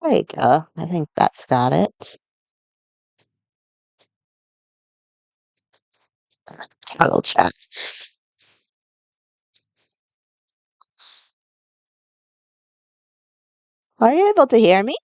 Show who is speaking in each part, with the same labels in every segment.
Speaker 1: There you go. I think that's got it. Toggle chat. Are you able to hear me?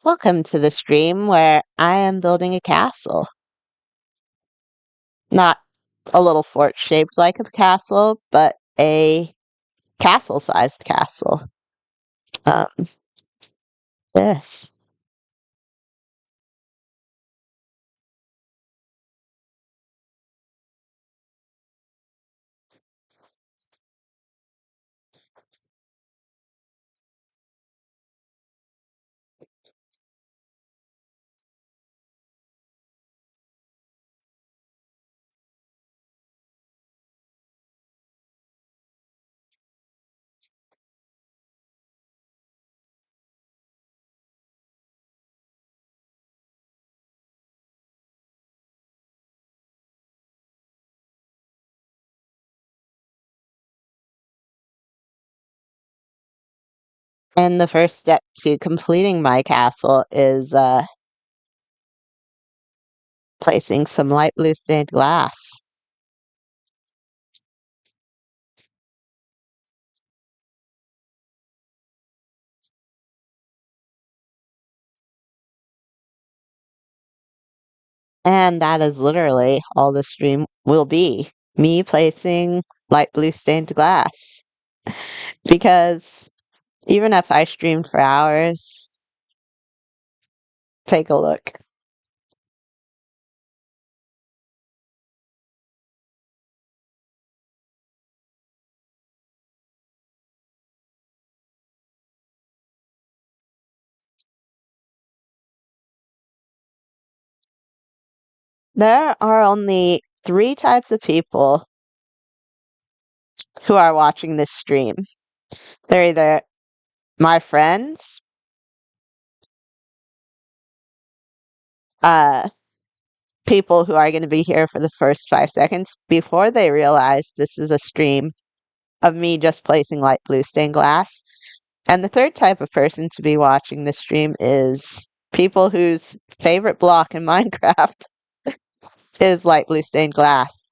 Speaker 1: Welcome to the stream where I am building a castle. Not a little fort shaped like a castle, but a castle sized castle. Um, yes. And the first step to completing my castle is placing some light blue stained glass. And that is literally all the stream will be. Me placing light blue stained glass. Because even if I streamed for hours, take a look. There are only three types of people who are watching this stream. They're either my friends, uh, people who are going to be here for the first 5 seconds before they realize this is a stream of me just placing light blue stained glass. And the third type of person to be watching this stream is people whose favorite block in Minecraft is light blue stained glass.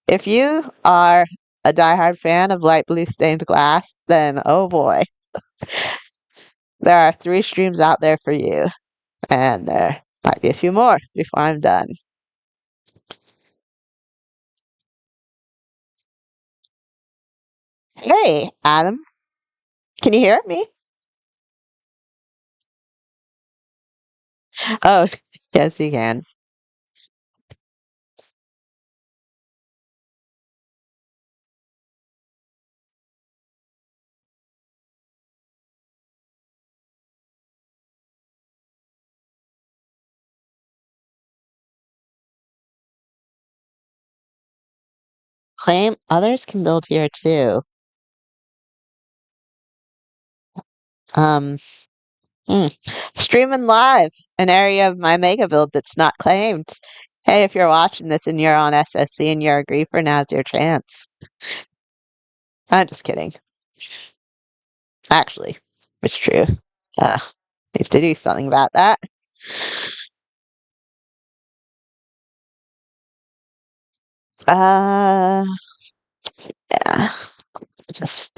Speaker 1: If you are a diehard fan of light blue stained glass, then oh boy, there are three streams out there for you. And there might be a few more before I'm done. Hey, Adam, can you hear me? Oh, yes, you can. Claim others can build here too. Um, hmm. Streaming live, an area of my mega build that's not claimed. Hey, if you're watching this and you're on SSC and you're a griefer, now's your chance. I'm just kidding. Actually, it's true. Uh, Need to do something about that. Uh, yeah, just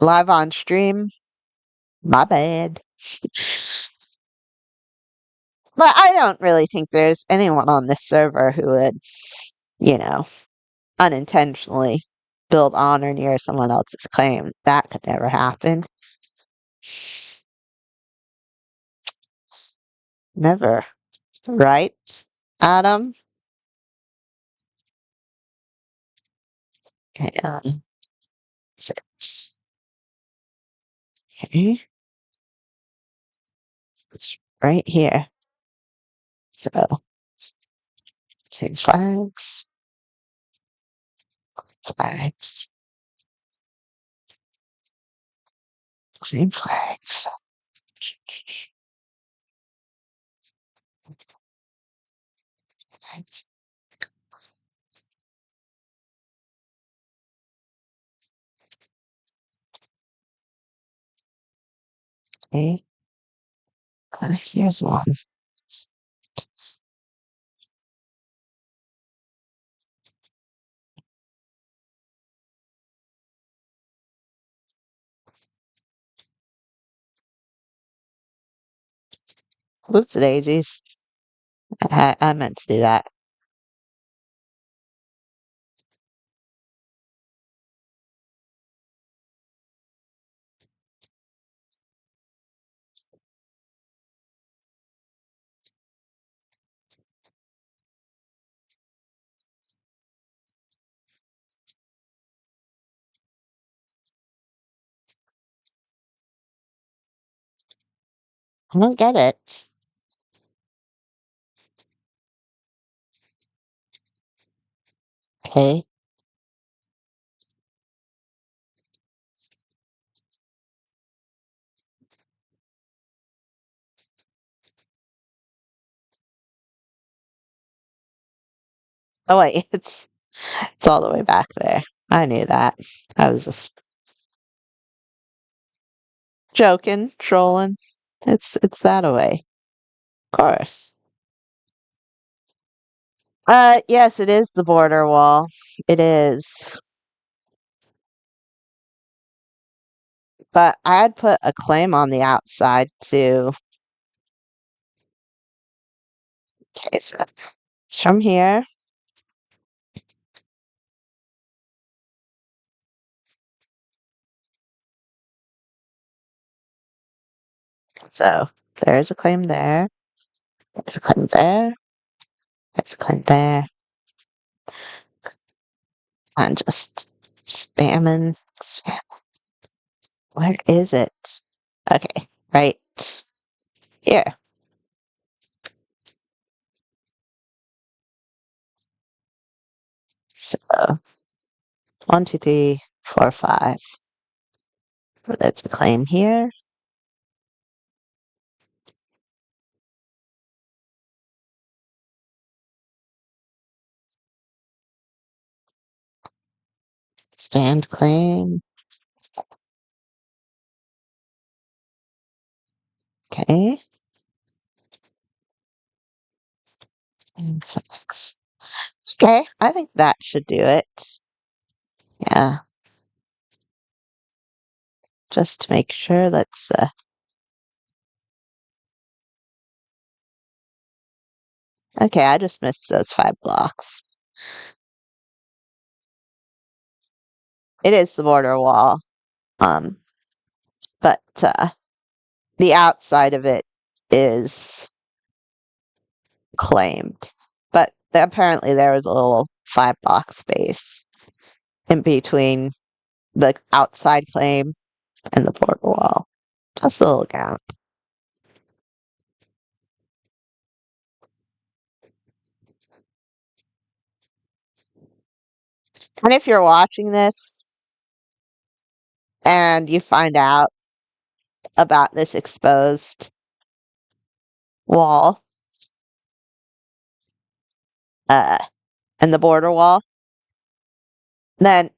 Speaker 1: live on stream. My bad. But I don't really think there's anyone on this server who would, you know, unintentionally build on or near someone else's claim. That could never happen. Never. Right, Adam? Okay, 6. Okay, it's right here. So, change flags, flags, claim flags. Flags. Okay, here's one. Whoops daisies. I meant to do that. I don't get it. Okay. Oh wait, it's all the way back there. I knew that. I was just joking, trolling. It's that away. Of course. Yes, it is the border wall. It is. But I'd put a claim on the outside too. Okay, so it's from here. So there's a claim there. There's a claim there. There's a claim there. I'm just spamming. Where is it? Okay, right here. So 1, 2, 3, 4, 5. That's a claim here. Stand claim. Okay. And flex. Okay, I think that should do it. Yeah. Just to make sure, let's okay, I just missed those 5 blocks. It is the border wall. Um, but the outside of it is claimed. But apparently there was a little 5 block space in between the outside claim and the border wall. Just a little gap. And if you're watching this and you find out about this exposed wall, uh, and the border wall, then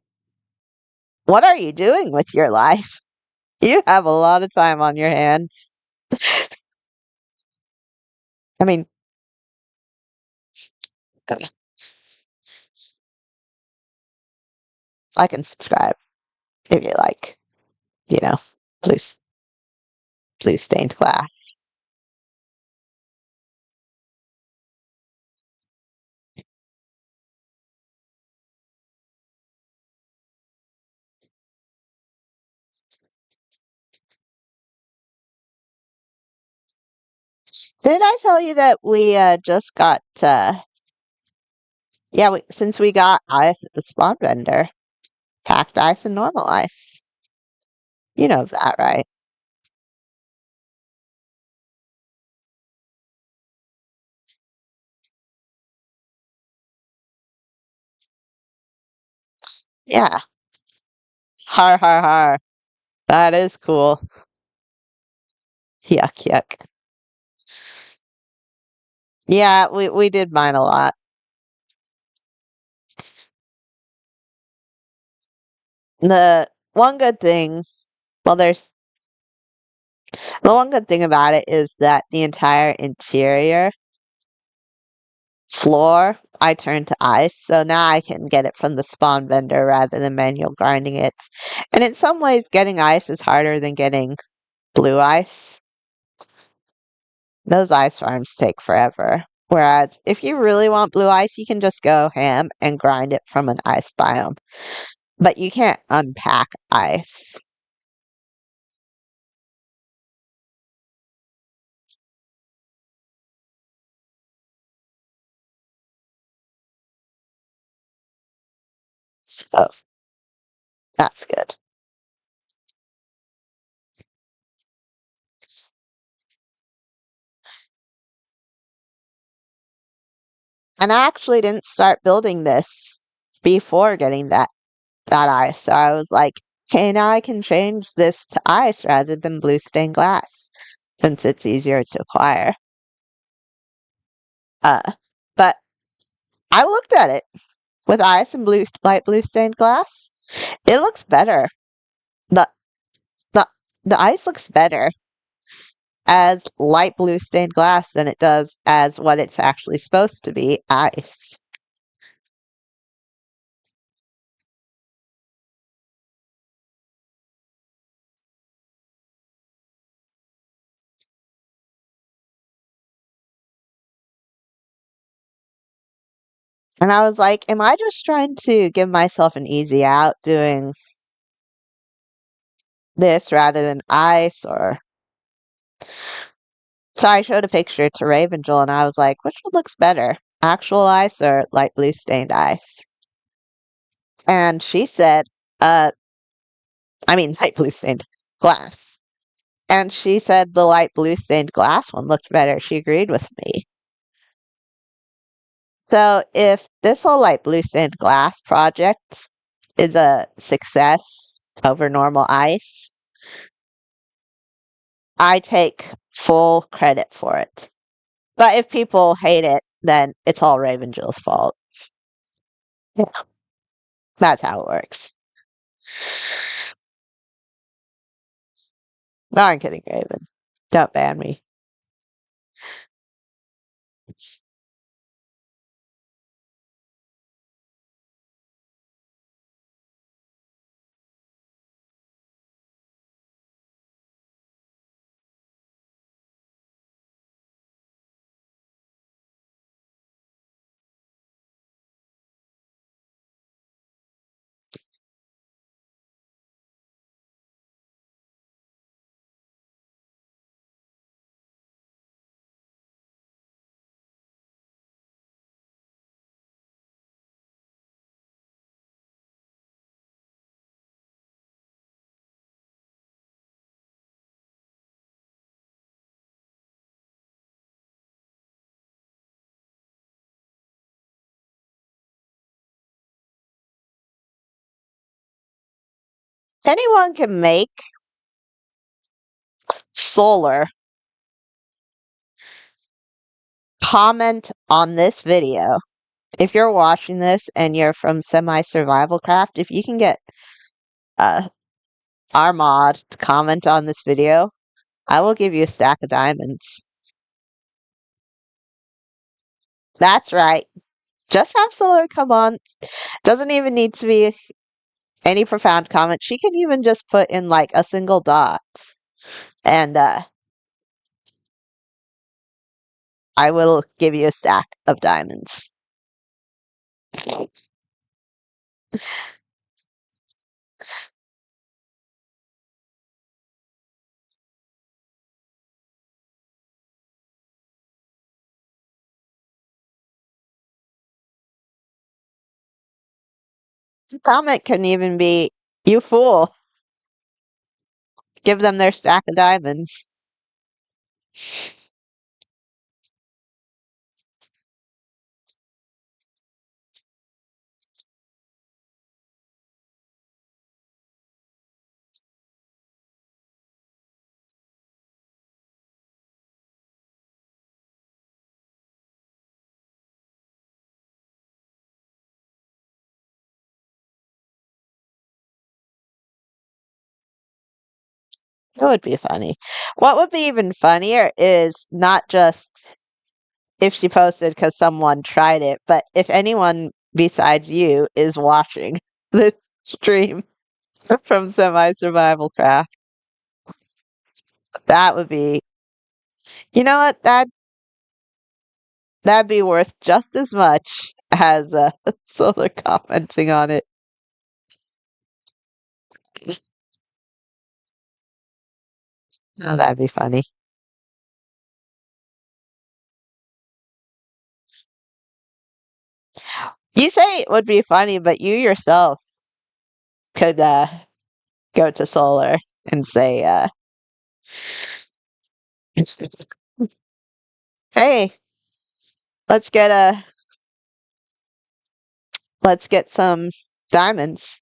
Speaker 1: what are you doing with your life? You have a lot of time on your hands. I mean, like and subscribe if you like. you know, blue, blue stained glass. Did I tell you that we just got, yeah, since we got ice at the spot vendor, packed ice and normal ice. You know that, right? Yeah. Har har har. That is cool. Yuck yuck. Yeah, we did mine a lot. The one good thing, well, the one good thing about it is that the entire interior floor I turned to ice, so now I can get it from the spawn vendor rather than manual grinding it. And in some ways, getting ice is harder than getting blue ice. Those ice farms take forever. Whereas if you really want blue ice, you can just go ham and grind it from an ice biome. But you can't unpack ice. So that's good. And I actually didn't start building this before getting that ice. So I was like, hey, now I can change this to ice rather than blue stained glass since it's easier to acquire. Uh, but I looked at it with ice and light blue stained glass. It looks better. The the the ice looks better as light blue stained glass than it does as what it's actually supposed to be, ice. And I was like, am I just trying to give myself an easy out doing this rather than ice? Or so I showed a picture to Ravengel and I was like, which one looks better? Actual ice or light blue stained ice? And she said, uh, I mean light blue stained glass. And she said the light blue stained glass one looked better. She agreed with me. So if this whole light blue stained glass project is a success over normal ice, I take full credit for it. But if people hate it, then it's all Ravengel's fault. Yeah, that's how it works. No, I'm kidding, Raven. Don't ban me. If anyone can make solar, comment on this video. If you're watching this and you're from Semi Survival Craft, if you can get uh, our mod to comment on this video, I will give you a stack of diamonds. That's right. Just have solar come on. Doesn't even need to be any profound comment. She can even just put in like a single dot, and I will give you a stack of diamonds. Comment can even be, "You fool, give them their stack of diamonds." It would be funny. What would be even funnier is not just if she posted because someone tried it, but if anyone besides you is watching this stream from Semi Survival Craft, that would be, you know what, that'd be worth just as much as Solar commenting on it. Oh, that'd be funny. You say it would be funny, but you yourself could go to Solar and say, "Hey, let's get a let's get some diamonds."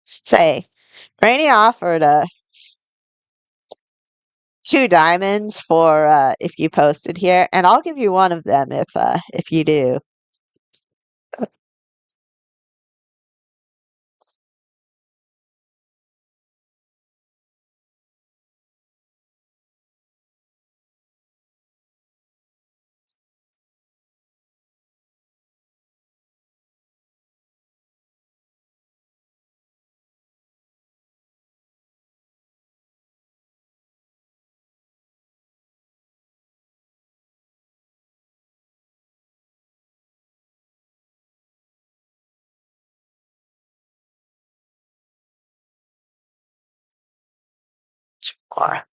Speaker 1: Say, Rainy offered 2 diamonds for if you posted here, and I'll give you one of them if you do. Or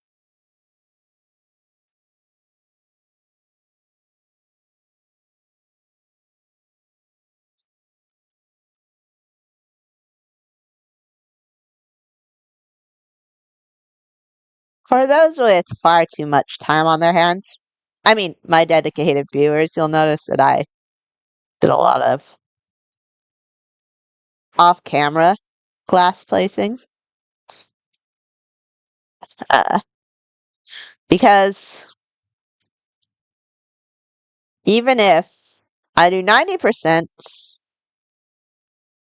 Speaker 1: for those with far too much time on their hands, I mean, my dedicated viewers, you'll notice that I did a lot of off-camera glass placing. Uh, because even if I do 90%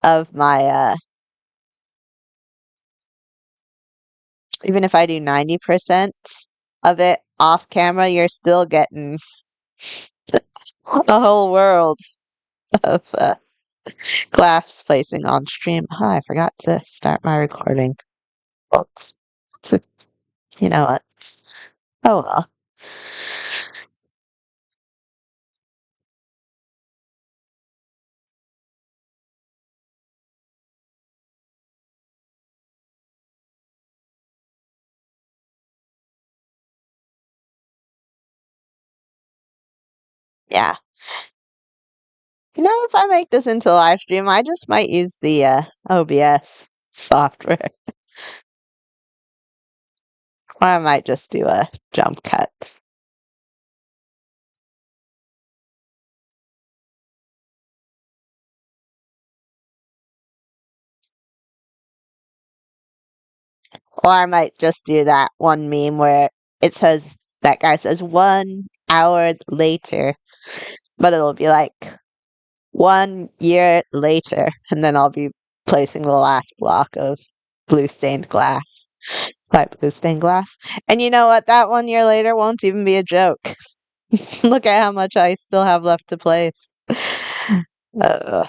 Speaker 1: of my even if I do 90% of it off camera, you're still getting a whole world of glass placing on stream. Oh, I forgot to start my recording. Well, it's- you know what? Oh well. Yeah. You know, if I make this into a live stream, I just might use the OBS software. Or I might just do a jump cut. Or I might just do that one meme where it says, that guy says 1 hour later, but it'll be like 1 year later, and then I'll be placing the last block of blue stained glass, light blue stained glass. And you know what? That 1 year later won't even be a joke. Look at how much I still have left to place. Uh,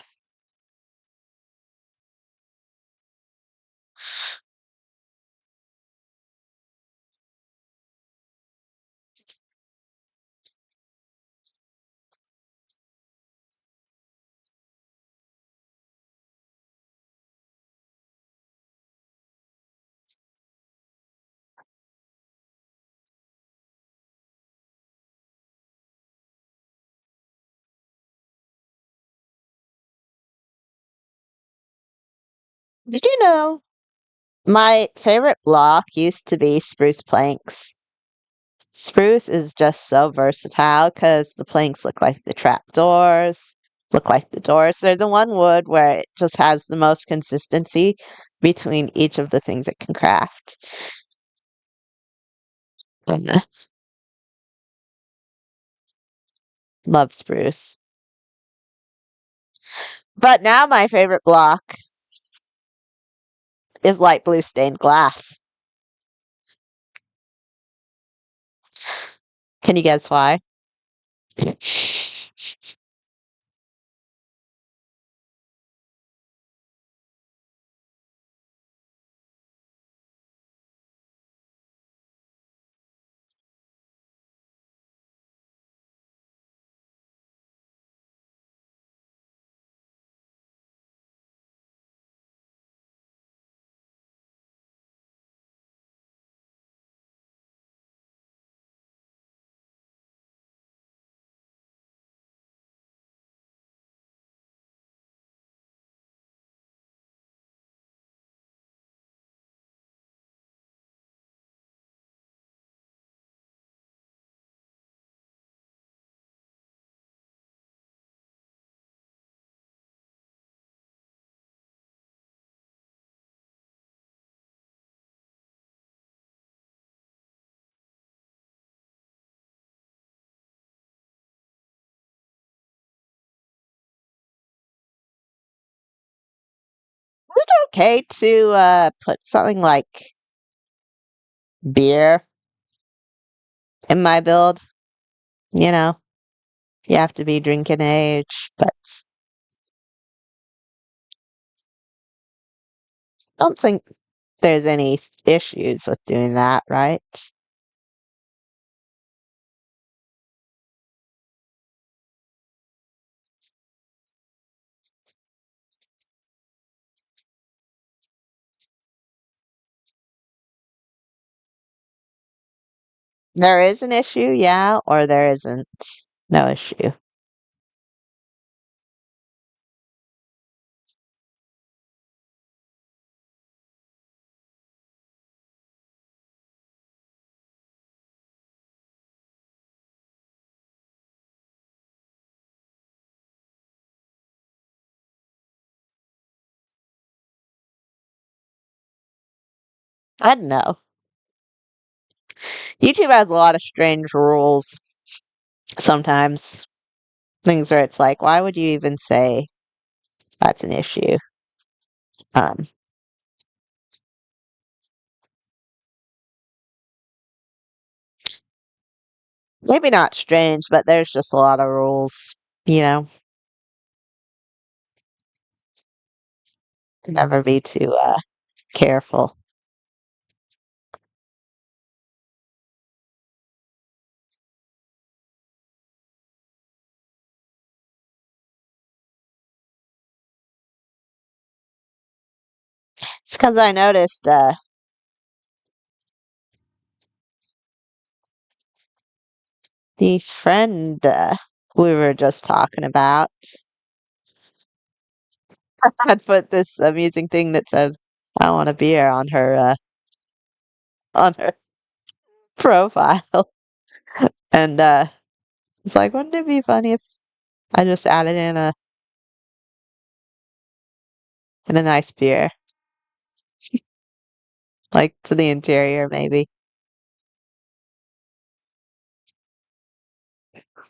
Speaker 1: Did you know my favorite block used to be spruce planks? Spruce is just so versatile because the planks look like the trapdoors, look like the doors. They're the one wood where it just has the most consistency between each of the things it can craft. Mm. Love spruce. But now my favorite block is light blue stained glass. Can you guess why? Okay to put something like beer in my build. You know, you have to be drinking age, but I don't think there's any issues with doing that, right? There is an issue, yeah, or there isn't. No issue. I don't know. YouTube has a lot of strange rules sometimes. Things where it's like, why would you even say that's an issue? Um, maybe not strange, but there's just a lot of rules, you know. Never be too careful. It's because I noticed the friend we were just talking about had put this amusing thing that said, "I want a beer" on her profile, and it's like, wouldn't it be funny if I just added in a nice beer, like to the interior, maybe.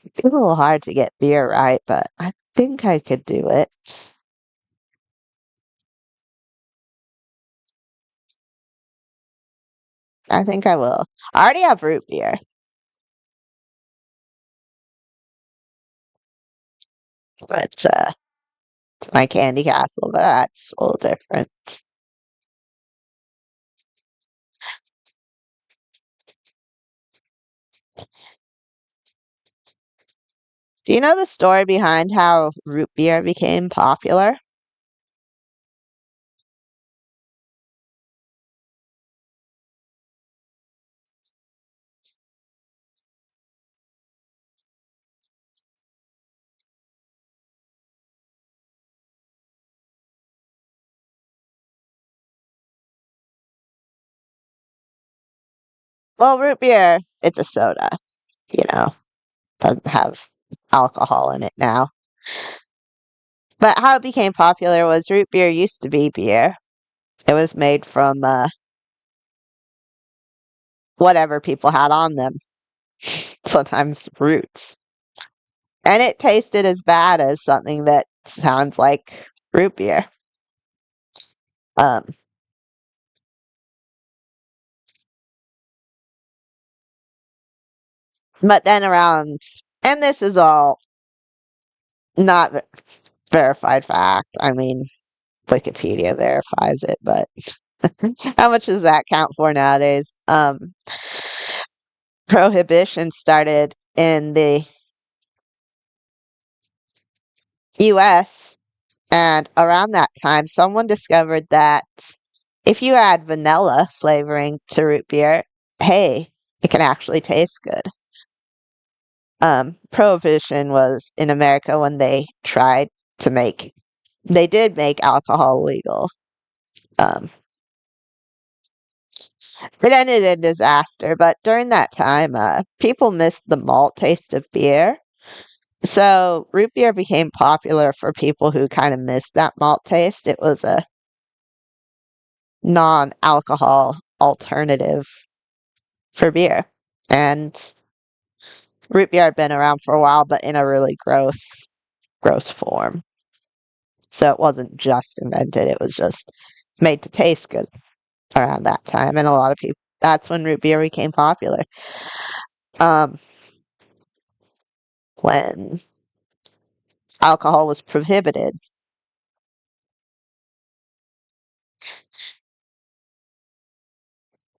Speaker 1: It's a little hard to get beer right, but I think I could do it. I think I will. I already have root beer, but it's my candy castle, but that's a little different. Do you know the story behind how root beer became popular? Well, root beer, it's a soda, you know, doesn't have alcohol in it now. But how it became popular was root beer used to be beer. It was made from whatever people had on them, sometimes roots. And it tasted as bad as something that sounds like root beer. Um, but then around, and this is all not verified fact. I mean, Wikipedia verifies it, but how much does that count for nowadays? Prohibition started in the US, and around that time, someone discovered that if you add vanilla flavoring to root beer, hey, it can actually taste good. Prohibition was in America when they did make alcohol legal. Um, it ended in disaster, but during that time, people missed the malt taste of beer. So root beer became popular for people who kind of missed that malt taste. It was a non-alcohol alternative for beer. And root beer had been around for a while, but in a really gross form. So it wasn't just invented, it was just made to taste good around that time. And a lot of people, that's when root beer became popular. Um, when alcohol was prohibited.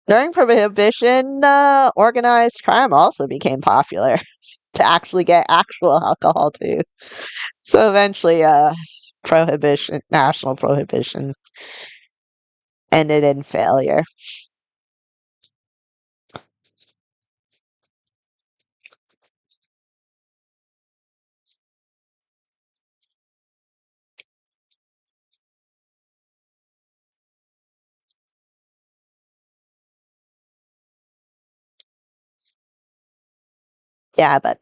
Speaker 1: During Prohibition, organized crime also became popular to actually get actual alcohol too. So eventually, national prohibition ended in failure. Yeah, but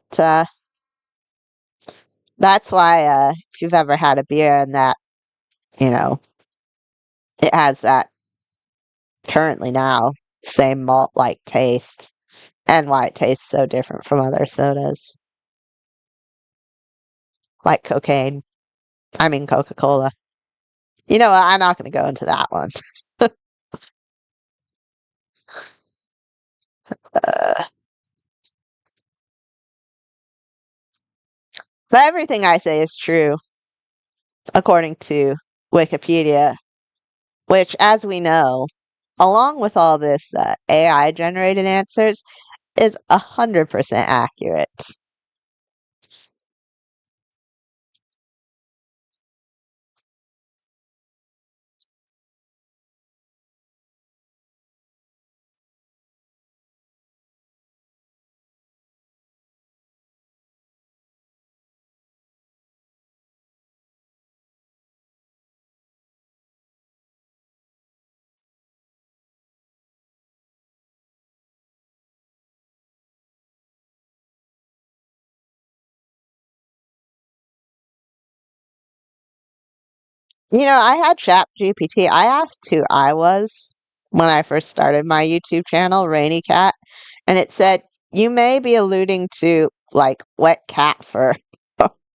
Speaker 1: that's why if you've ever had a beer and that, you know, it has that currently now same malt like taste and why it tastes so different from other sodas like cocaine. I mean, Coca Cola. You know what? I'm not going to go into that one. Uh, but everything I say is true, according to Wikipedia, which, as we know, along with all this AI generated answers, is 100% accurate. You know, I had Chat GPT. I asked who I was when I first started my YouTube channel, Rainy Cat, and it said, you may be alluding to like wet cat fur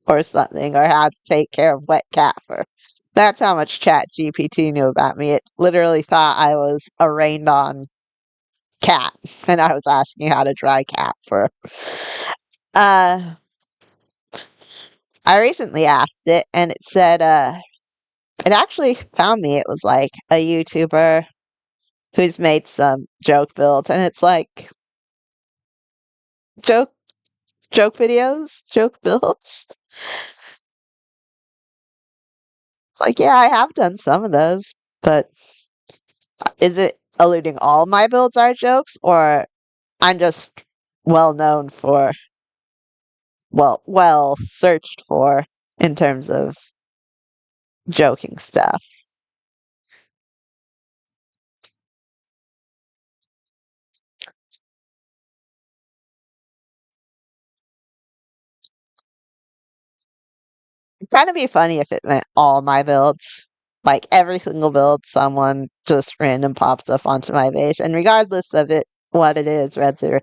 Speaker 1: or something, or how to take care of wet cat fur. That's how much Chat GPT knew about me. It literally thought I was a rained on cat, and I was asking how to dry cat fur. Uh, I recently asked it, and it said, it actually found me. It was like a YouTuber who's made some joke builds, and it's like joke joke videos, joke builds. Like, yeah, I have done some of those, but is it alluding all my builds are jokes, or I'm just well known for, well searched for in terms of joking stuff? kind of be funny if it meant all my builds. Like every single build, someone just random pops up onto my base, and regardless of it, what it is, whether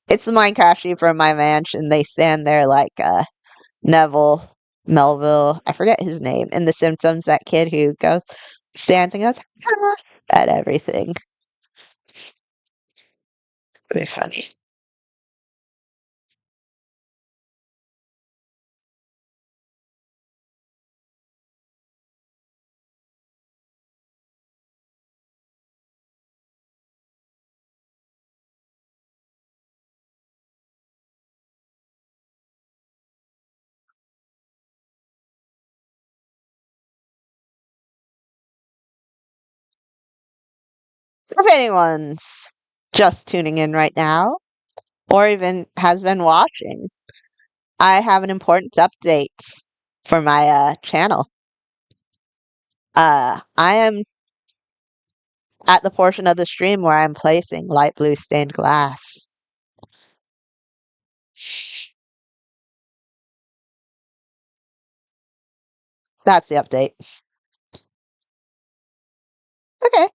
Speaker 1: it's the Minecraft sheep from my mansion, they stand there like Neville, Melville, I forget his name, in The Simpsons, that kid who goes, stands and goes, "Ah," at everything. It'd be funny. If anyone's just tuning in right now, or even has been watching, I have an important update for my channel. I am at the portion of the stream where I'm placing light blue stained glass. That's the update. Okay.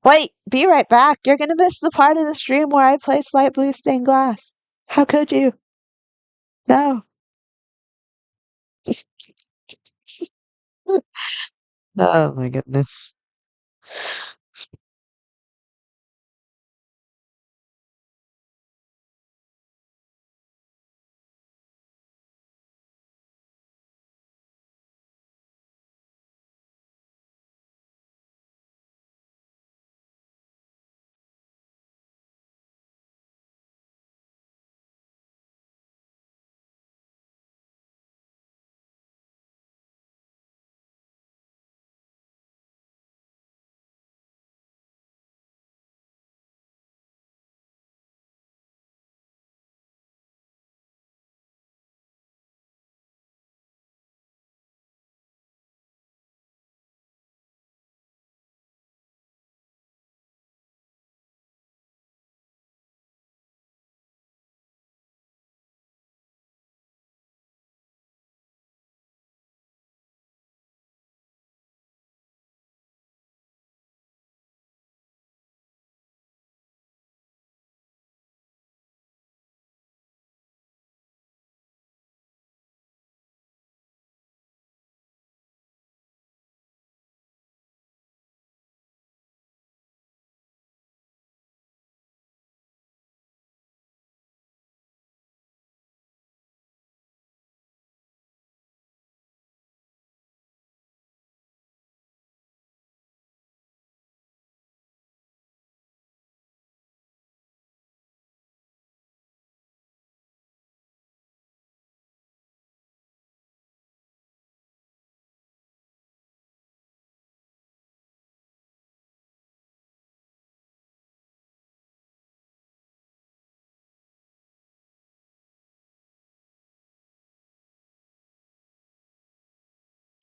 Speaker 1: Wait, be right back. You're gonna miss the part of the stream where I place light blue stained glass. How could you? No. Oh my goodness.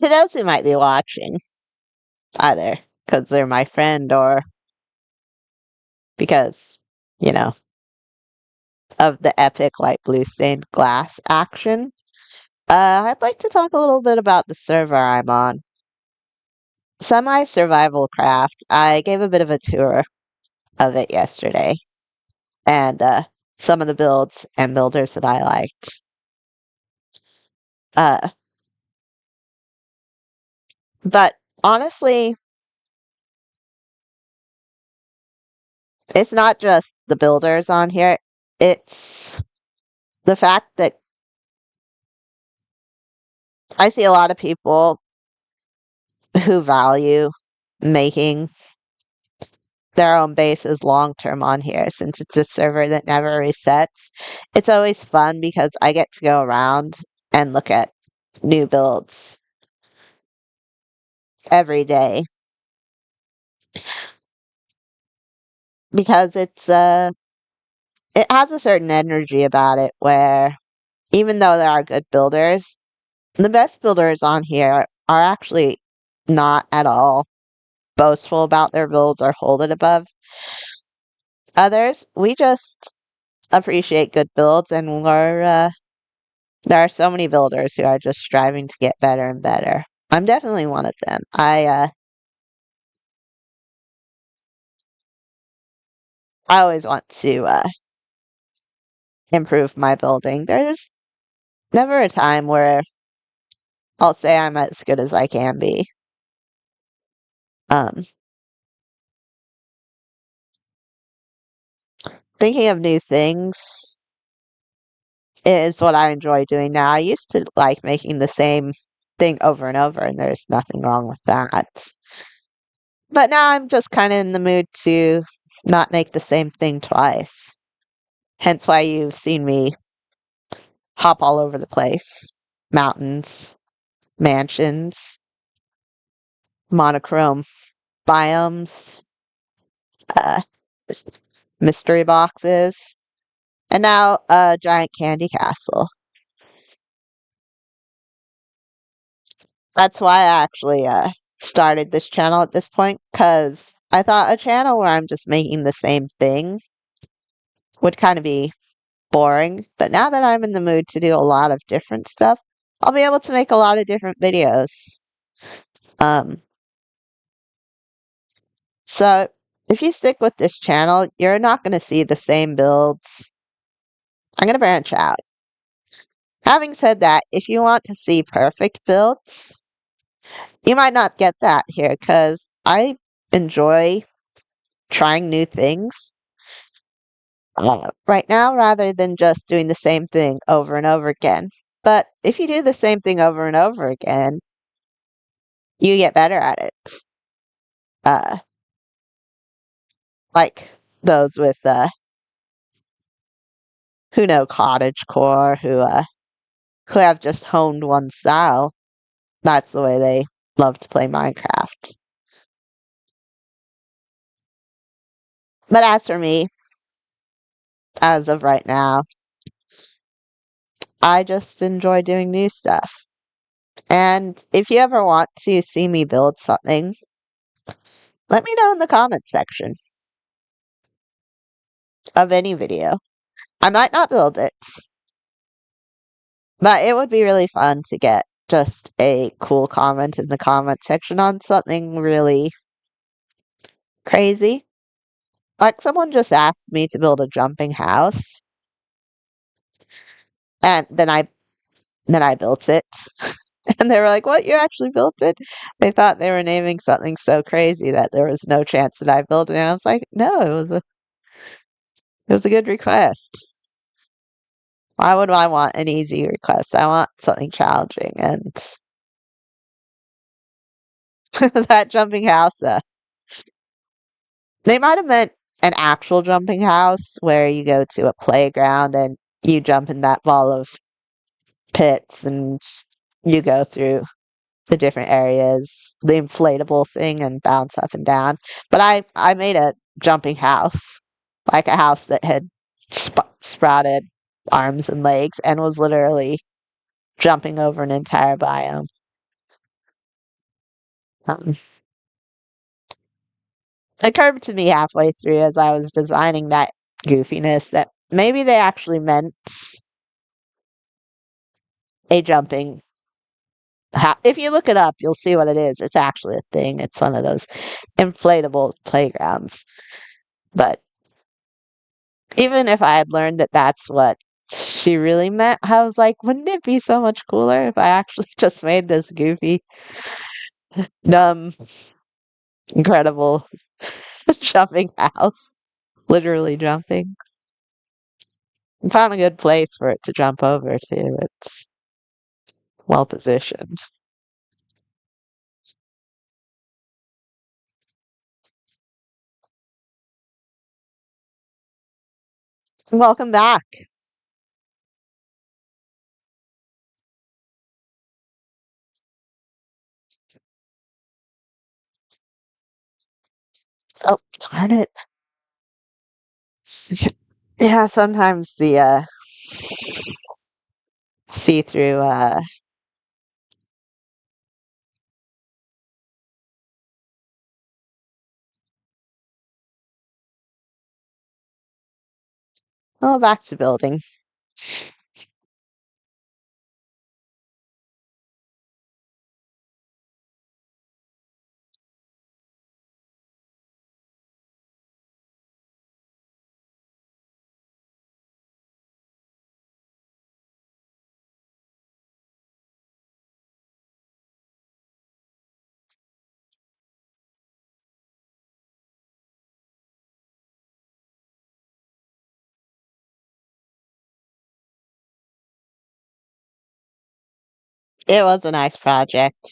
Speaker 1: To those who might be watching, either because they're my friend or because, you know, of the epic light blue stained glass action, I'd like to talk a little bit about the server I'm on. Semi Survival Craft. I gave a bit of a tour of it yesterday, and some of the builds and builders that I liked. Uh, but honestly, it's not just the builders on here, it's the fact that I see a lot of people who value making their own bases long term on here since it's a server that never resets. It's always fun because I get to go around and look at new builds every day because it has a certain energy about it where even though there are good builders, the best builders on here are actually not at all boastful about their builds or hold it above others. We just appreciate good builds and we're There are so many builders who are just striving to get better and better. I'm definitely one of them. I always want to improve my building. There's never a time where I'll say I'm as good as I can be. Um, Thinking of new things is what I enjoy doing now. I used to like making the same thing over and over, and there's nothing wrong with that. But now I'm just kind of in the mood to not make the same thing twice. Hence why you've seen me hop all over the place. Mountains, mansions, monochrome biomes, uh, mystery boxes, and now a giant candy castle. That's why I actually started this channel at this point, because I thought a channel where I'm just making the same thing would kind of be boring. But now that I'm in the mood to do a lot of different stuff, I'll be able to make a lot of different videos. Um, so if you stick with this channel, you're not going to see the same builds. I'm going to branch out. Having said that, if you want to see perfect builds, you might not get that here because I enjoy trying new things right now rather than just doing the same thing over and over again. But if you do the same thing over and over again, you get better at it. Uh, like those with who know cottagecore, who have just honed one style. That's the way they love to play Minecraft. But as for me, as of right now, I just enjoy doing new stuff. And if you ever want to see me build something, let me know in the comment section of any video. I might not build it, but it would be really fun to get just a cool comment in the comment section on something really crazy. Like someone just asked me to build a jumping house, and then I built it. And they were like, "What? You actually built it?" They thought they were naming something so crazy that there was no chance that I built it. And I was like, "No, it was a good request. Why would I want an easy request? I want something challenging." And that jumping house, they might have meant an actual jumping house where you go to a playground and you jump in that ball of pits and you go through the different areas, the inflatable thing, and bounce up and down. But I made a jumping house, like a house that had sprouted arms and legs and was literally jumping over an entire biome. Um, it occurred to me halfway through as I was designing that goofiness that maybe they actually meant a jumping. If you look it up, you'll see what it is. It's actually a thing. It's one of those inflatable playgrounds. But even if I had learned that that's what she really meant, I was like, wouldn't it be so much cooler if I actually just made this goofy, dumb, incredible jumping house? Literally jumping. And found a good place for it to jump over to. It's well positioned. Welcome back. Oh, darn it. Yeah, sometimes the see through back to building. It was a nice project.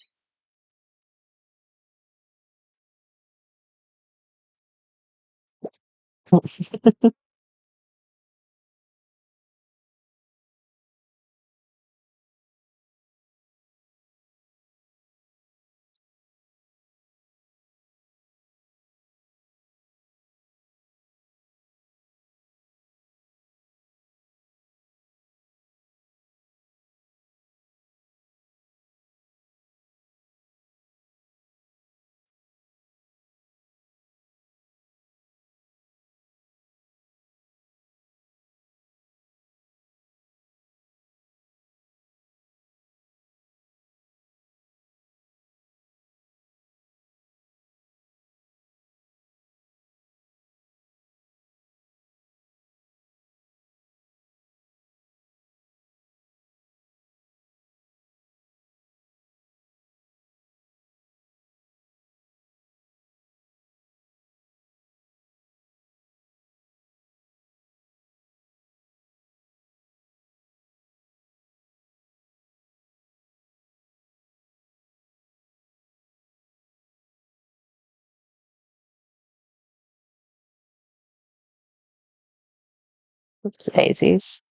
Speaker 1: Oops, daisies.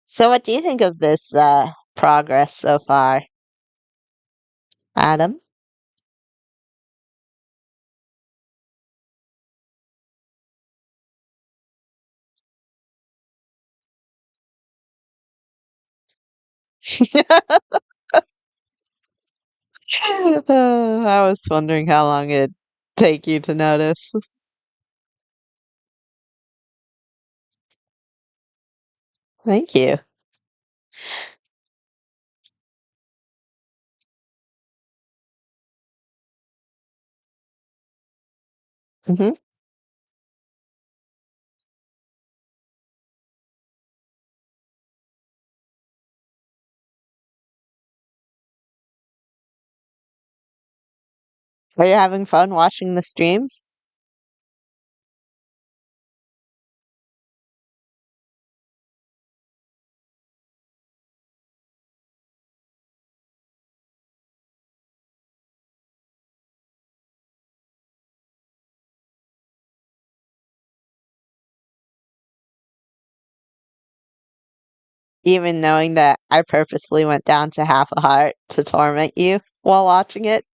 Speaker 1: So, what do you think of this progress so far, Adam? I was wondering how long it'd take you to notice. Thank you. Hmm. Are you having fun watching the stream? Even knowing that I purposely went down to half a heart to torment you while watching it?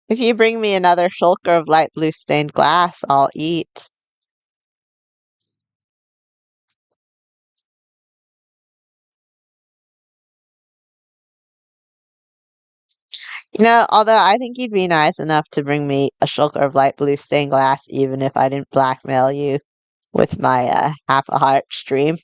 Speaker 1: If you bring me another shulker of light blue stained glass, I'll eat. Although I think you'd be nice enough to bring me a shulker of light blue stained glass even if I didn't blackmail you with my half a heart stream.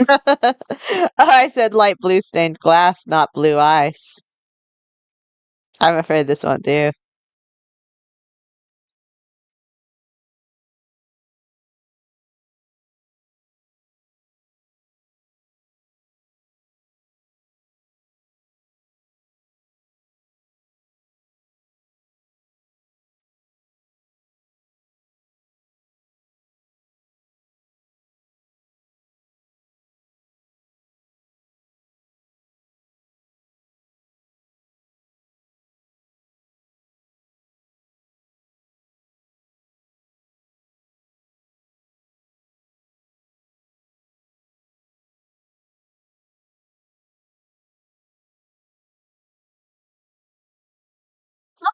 Speaker 1: Oh, I said light blue stained glass, not blue ice. I'm afraid this won't do.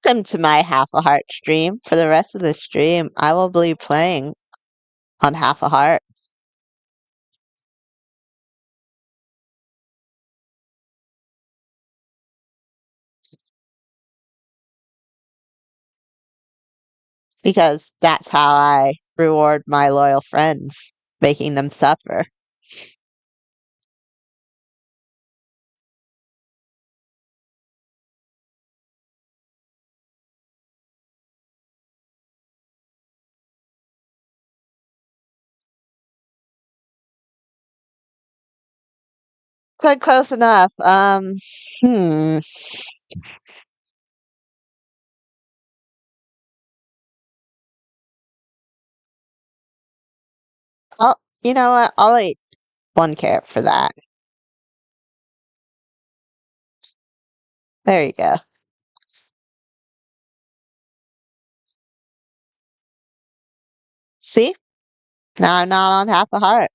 Speaker 1: Welcome to my half a heart stream. For the rest of the stream, I will be playing on half a heart because that's how I reward my loyal friends, making them suffer. Quite close enough. Hmm. You know what? I'll eat one carrot for that. There you go. See? Now I'm not on half a heart.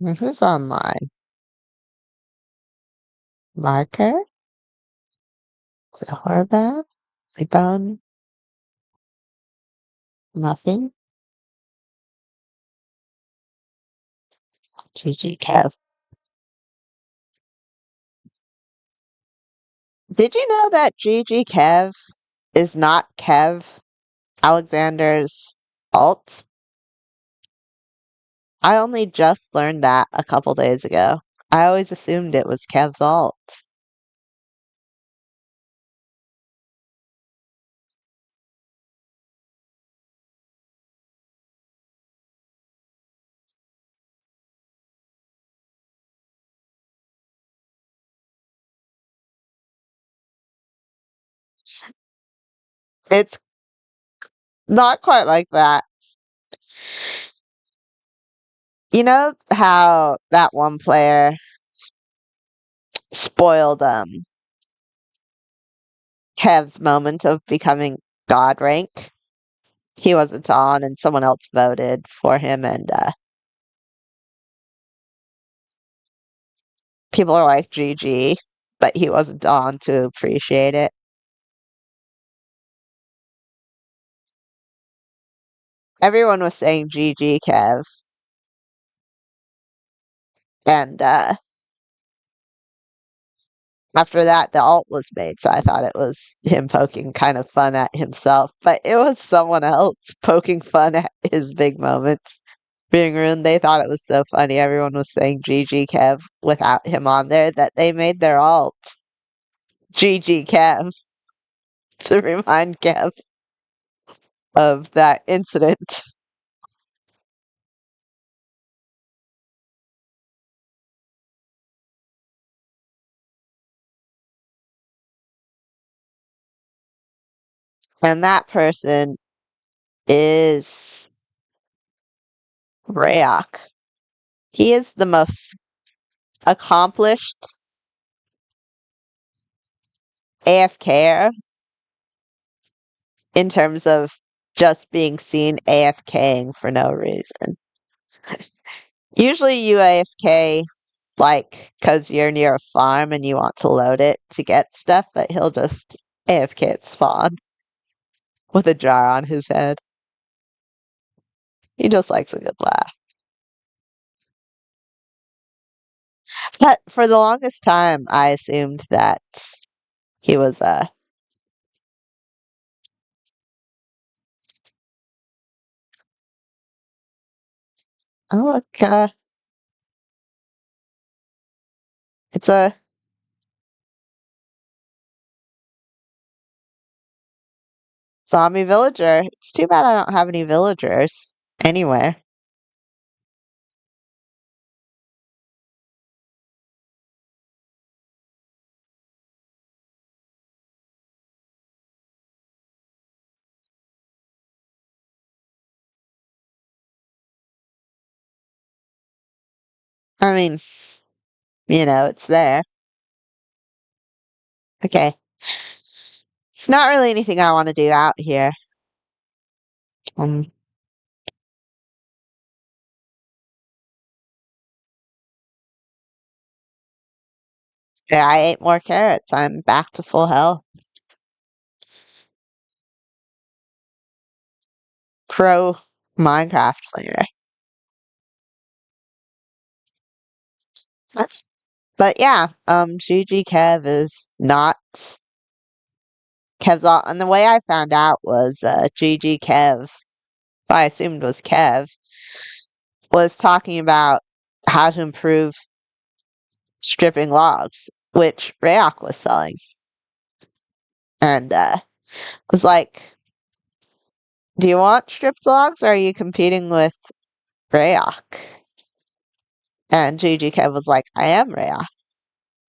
Speaker 1: Who's online? Marker? Is it Horvath? Sleepbone? Muffin? GG Kev. Did you know that GG Kev is not Kev Alexander's alt? I only just learned that a couple days ago. I always assumed it was Kev's alt. It's not quite like that. You know how that one player spoiled Kev's moment of becoming God rank? He wasn't on and someone else voted for him and people are like GG, but he wasn't on to appreciate it. Everyone was saying GG Kev and after that, the alt was made, so I thought it was him poking kind of fun at himself, but it was someone else poking fun at his big moments being ruined. They thought it was so funny. Everyone was saying GG Kev without him on there that they made their alt GG Kev to remind Kev of that incident. And that person is Rayok. He is the most accomplished AFKer in terms of just being seen AFKing for no reason. Usually you AFK like because you're near a farm and you want to load it to get stuff, but he'll just AFK at spawn with a jar on his head. He just likes a good laugh. But for the longest time, I assumed that he was oh look, it's a zombie villager. It's too bad I don't have any villagers anywhere. I mean, it's there. Okay. It's not really anything I want to do out here. Um, yeah, I ate more carrots. I'm back to full health. Pro Minecraft player. That's, but yeah, GG Kev is not Kev's all, and the way I found out was GG Kev, who I assumed was Kev, was talking about how to improve stripping logs, which Rayok was selling, and was like, "Do you want stripped logs, or are you competing with Rayok?" And GG Kev was like, "I am Rayok."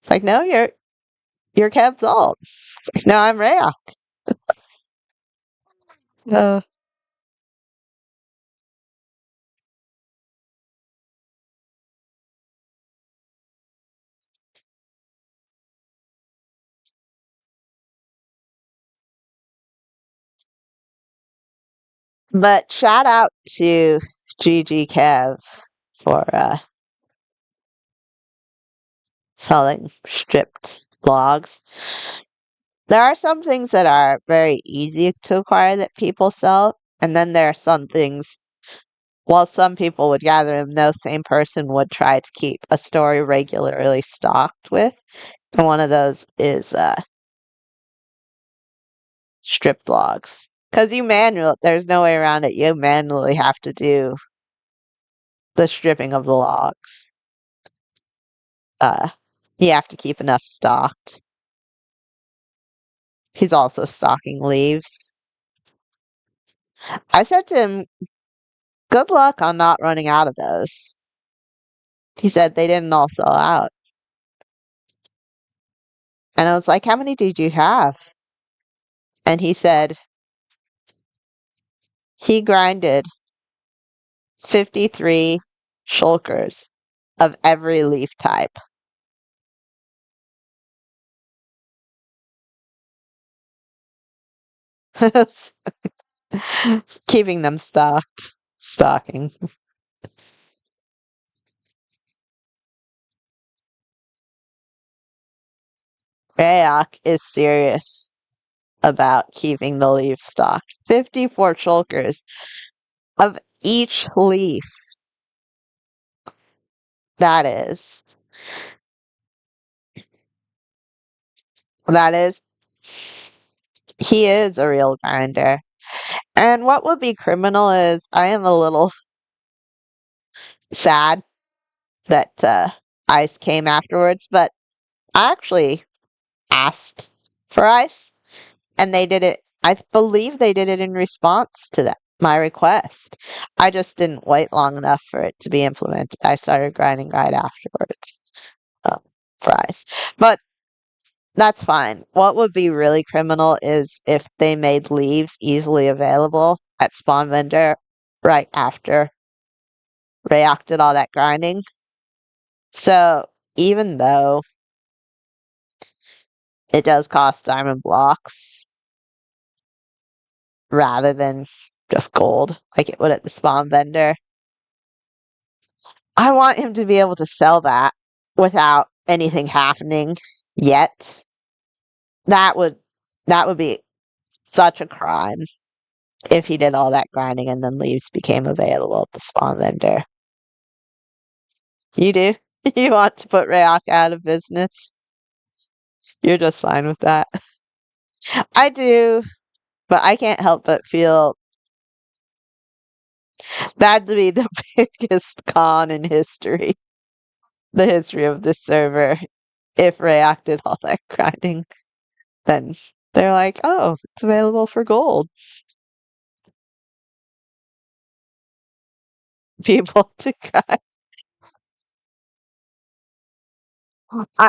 Speaker 1: It's like, "No, you're Kev's alt." It's like, "No, I'm Rayok." Uh, but shout out to GG Kev for selling stripped logs. There are some things that are very easy to acquire that people sell, and then there are some things, while some people would gather them, no same person would try to keep a store regularly stocked with. And one of those is stripped logs. Because there's no way around it. You manually have to do the stripping of the logs. Uh, you have to keep enough stocked. He's also stocking leaves. I said to him, good luck on not running out of those. He said they didn't all sell out. And I was like, how many did you have? And he said he grinded 53 shulkers of every leaf type. Keeping them stocked. Stocking. Rayak is serious about keeping the leaves stocked. 54 shulkers of each leaf. That is. That is. He is a real grinder. And what would be criminal is I am a little sad that ice came afterwards, but I actually asked for ice and they did it. I believe they did it in response to my request. I just didn't wait long enough for it to be implemented. I started grinding right afterwards um, for ice. But that's fine. What would be really criminal is if they made leaves easily available at Spawn Vendor right after Rayak did all that grinding. So even though it does cost diamond blocks rather than just gold, like it would at the Spawn Vendor, I want him to be able to sell that without anything happening yet. That would that would be such a crime if he did all that grinding and then leaves became available at the Spawn Vendor. You do? You want to put Rayak out of business? You're just fine with that. I do, but I can't help but feel that'd be the biggest con in history. The history of this server. If Rayak did all that grinding, then they're like, oh, it's available for gold. People to grind.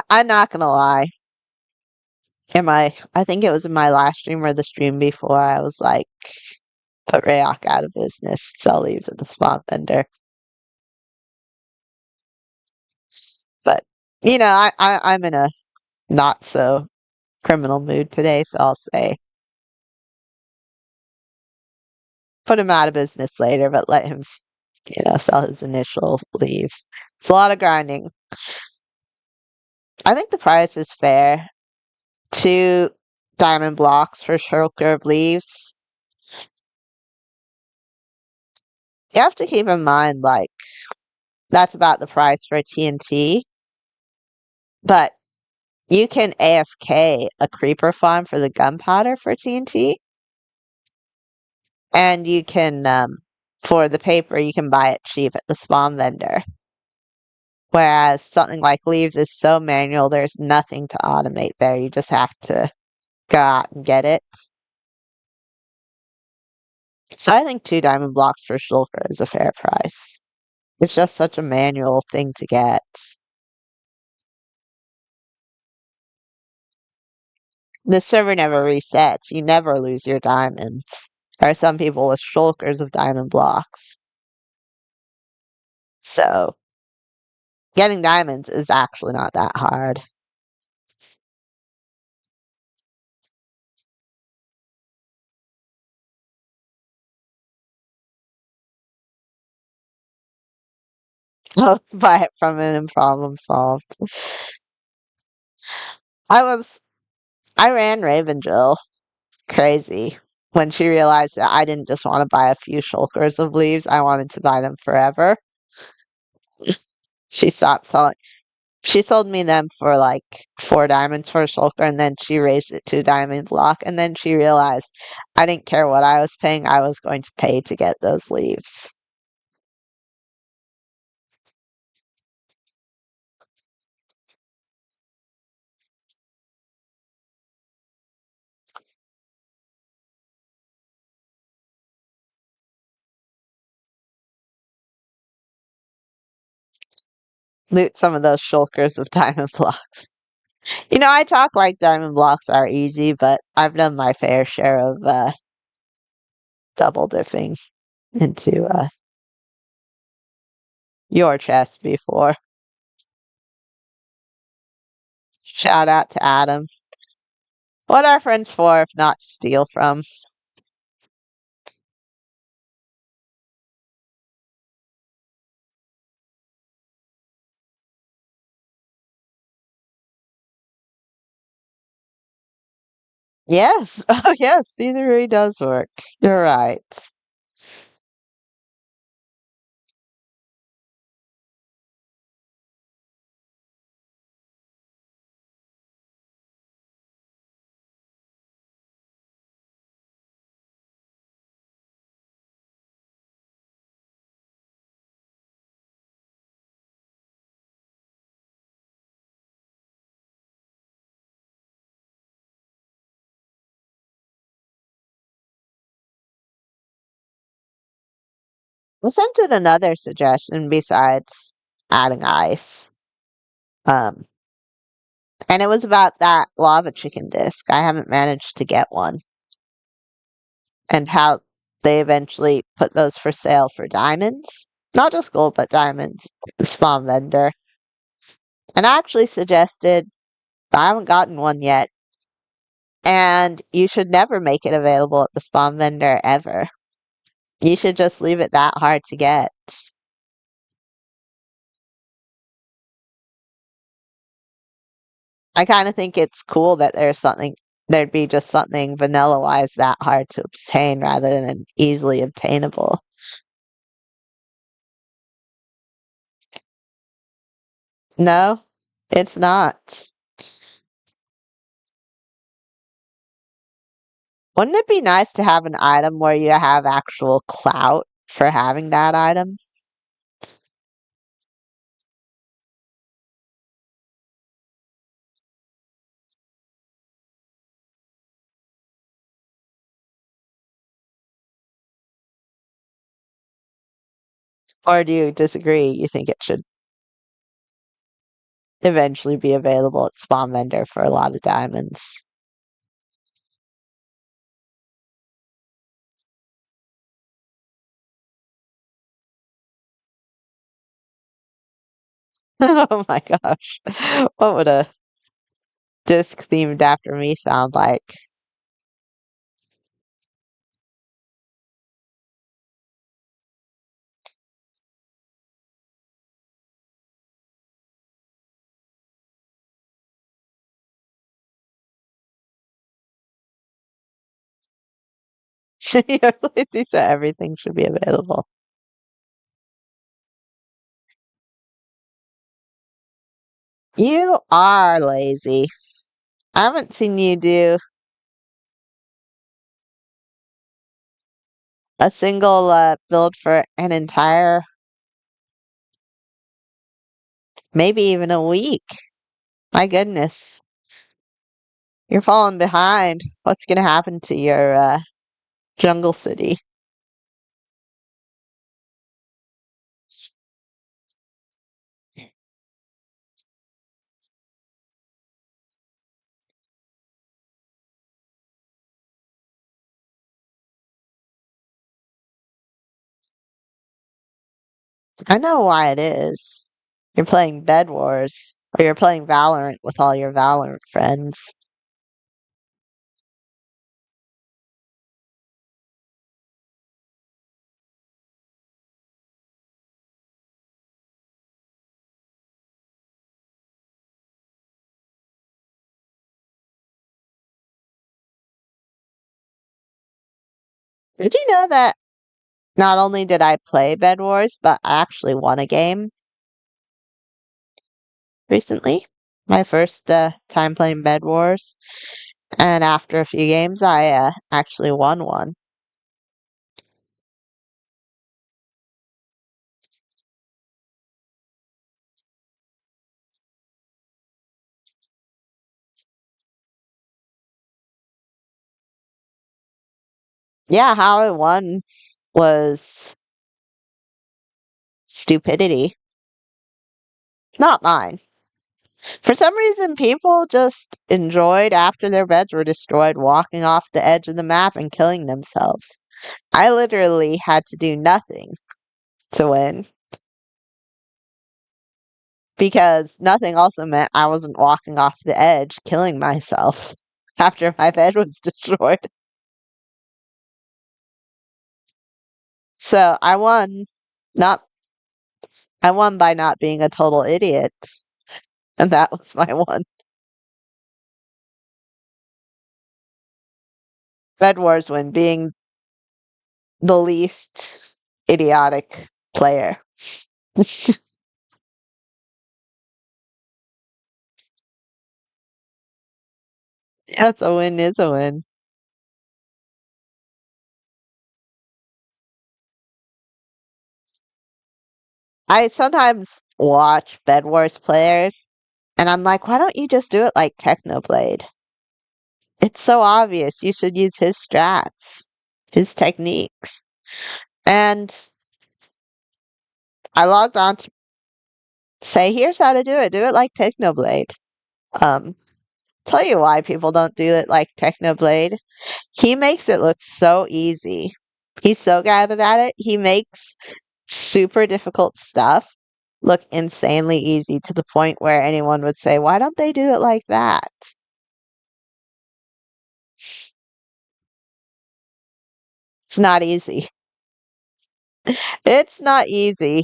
Speaker 1: I'm not gonna lie. I think it was in my last stream or the stream before, I was like, put Rayak out of business, sell leaves at the Swamp Vendor. But, I'm in a not so criminal mood today, so I'll say put him out of business later, but let him, sell his initial leaves. It's a lot of grinding. I think the price is fair. 2 diamond blocks for shulker of leaves. You have to keep in mind, like, that's about the price for a TNT, but you can AFK a creeper farm for the gunpowder for TNT, and you can, for the paper, you can buy it cheap at the spawn vendor. Whereas something like leaves is so manual, there's nothing to automate there. You just have to go out and get it. So I think 2 diamond blocks for shulker is a fair price. It's just such a manual thing to get. The server never resets. You never lose your diamonds. There are some people with shulkers of diamond blocks. So getting diamonds is actually not that hard. Buy it from it and problem solved. I was I ran Raven Jill crazy when she realized that I didn't just want to buy a few shulkers of leaves, I wanted to buy them forever. She stopped selling. She sold me them for like 4 diamonds for a shulker, and then she raised it to a diamond block, and then she realized I didn't care what I was paying, I was going to pay to get those leaves. Loot some of those shulkers of diamond blocks. I talk like diamond blocks are easy, but I've done my fair share of double dipping into your chest before. Shout out to Adam. What are friends for if not to steal from? Yes. Oh, yes. Either way does work. You're right. I sent in another suggestion besides adding ice. Um, and it was about that lava chicken disc. I haven't managed to get one. And how they eventually put those for sale for diamonds. Not just gold, but diamonds. The spawn vendor. And I actually suggested, I haven't gotten one yet, and you should never make it available at the spawn vendor ever. You should just leave it that hard to get. I kind of think it's cool that there'd be just something vanilla wise that hard to obtain rather than easily obtainable. No, it's not. Wouldn't it be nice to have an item where you have actual clout for having that item? Or do you disagree? You think it should eventually be available at Spawn Vendor for a lot of diamonds? Oh my gosh. What would a disc themed after me sound like? You're lazy, so everything should be available. You are lazy. I haven't seen you do a single build for an entire, maybe even a week. My goodness. You're falling behind. What's gonna happen to your jungle city? I know why it is. You're playing Bed Wars, or you're playing Valorant with all your Valorant friends. Did you know that not only did I play Bed Wars, but I actually won a game recently? My first time playing Bed Wars. And after a few games, I actually won one. Yeah, how I won was stupidity. Not mine. For some reason, people just enjoyed after their beds were destroyed walking off the edge of the map and killing themselves. I literally had to do nothing to win because nothing also meant I wasn't walking off the edge killing myself after my bed was destroyed. So I won. Not I won by not being a total idiot, and that was my one. Bed Wars win being the least idiotic player. Yes, a win is a win. I sometimes watch Bed Wars players, and I'm like, why don't you just do it like Technoblade? It's so obvious. You should use his strats, his techniques. And I logged on to say, here's how to do it. Do it like Technoblade. Um, tell you why people don't do it like Technoblade. He makes it look so easy. He's so good at it. He makes super difficult stuff look insanely easy to the point where anyone would say, why don't they do it like that? It's not easy. It's not easy.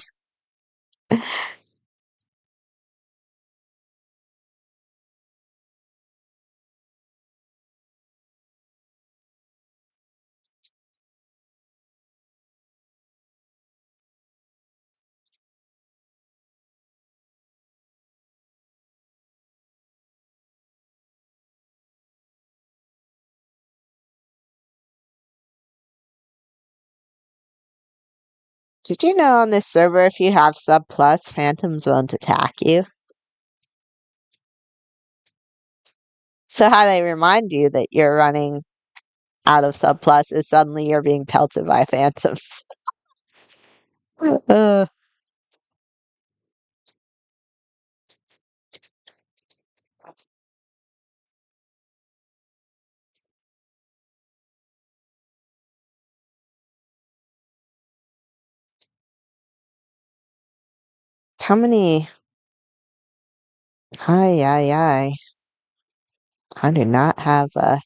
Speaker 1: Did you know on this server, if you have sub plus, phantoms won't attack you? So how they remind you that you're running out of sub plus is suddenly you're being pelted by phantoms. uh, how many? Hi, ay, ay. I do not have I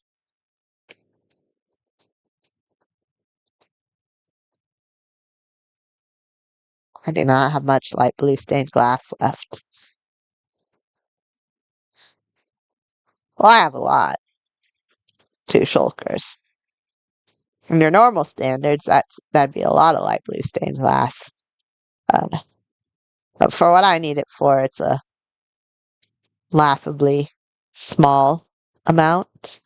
Speaker 1: do not have much light blue stained glass left. Well, I have a lot. Two shulkers. In your normal standards, that'd be a lot of light blue stained glass. Um, but for what I need it for, it's a laughably small amount.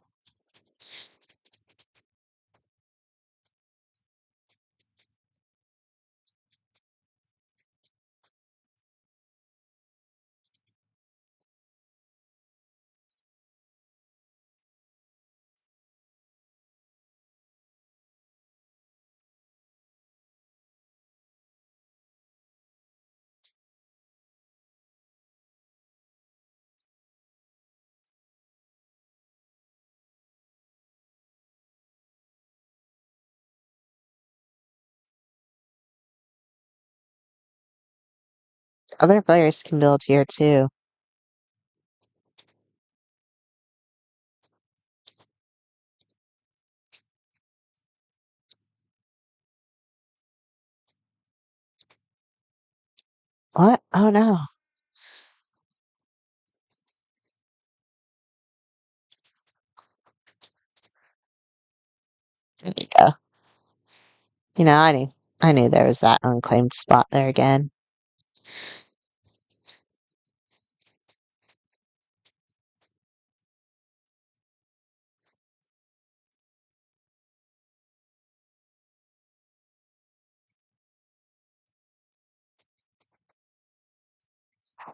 Speaker 1: Other players can build here too. What? Oh no. There you go. You know, I knew there was that unclaimed spot there again.